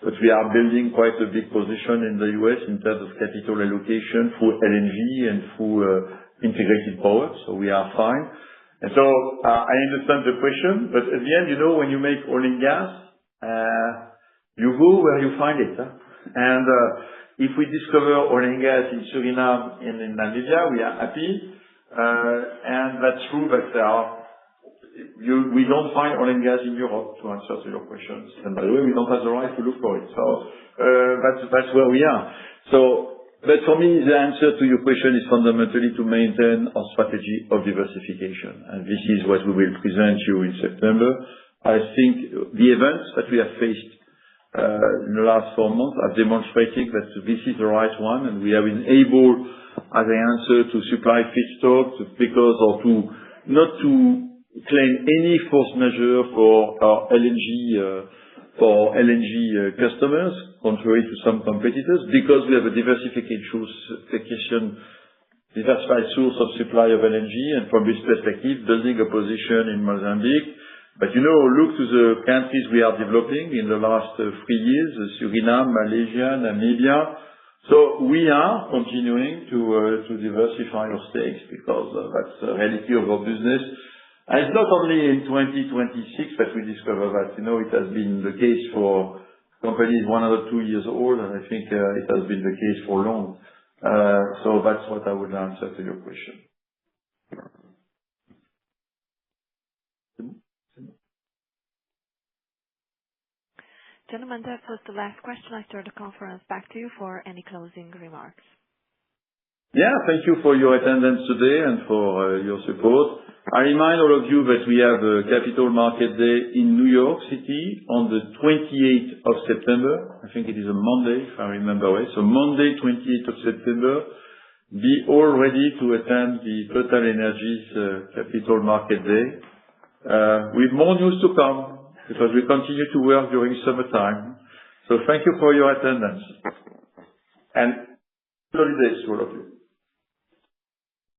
but we are building quite a big position in the US in terms of capital allocation through LNG and through integrated power, so we are fine. And so I understand the question, but at the end, when you make oil and gas, you go where you find it. And if we discover oil and gas in Suriname and in Namibia, we are happy. And that's true, but we don't find oil and gas in Europe, to answer to your questions. And by the way, we don't have the right to look for it. So that's where we are. But for me, the answer to your question is fundamentally to maintain our strategy of diversification. And this is what we will present you in September. I think the events that we have faced in the last 4 months have demonstrated that this is the right one, and we have been able, as I answered, to supply feedstock not to claim any force majeure for our LNG customers, contrary to some competitors, because we have a diversified source of supply of LNG, and from this perspective, building a position in Mozambique. But look to the countries we are developing in the last 3 years, Suriname, Malaysia, Namibia. So we are continuing to diversify our stakes, because that's the reality of our business. And it's not only in 2026 that we discover that. It has been the case for companies 1 or 2 years old, and I think it has been the case for long. So that's what I would answer to your question. Gentlemen, that was the last question. I turn the conference back to you for any closing remarks. Yeah, thank you for your attendance today and for your support. I remind all of you that we have a Capital Market Day in New York City on the 28th of September. I think it is a Monday, if I remember right. So Monday, 28th of September. Be all ready to attend the TotalEnergies Capital Market Day with more news to come because we continue to work during summertime. So thank you for your attendance and holidays to all of you.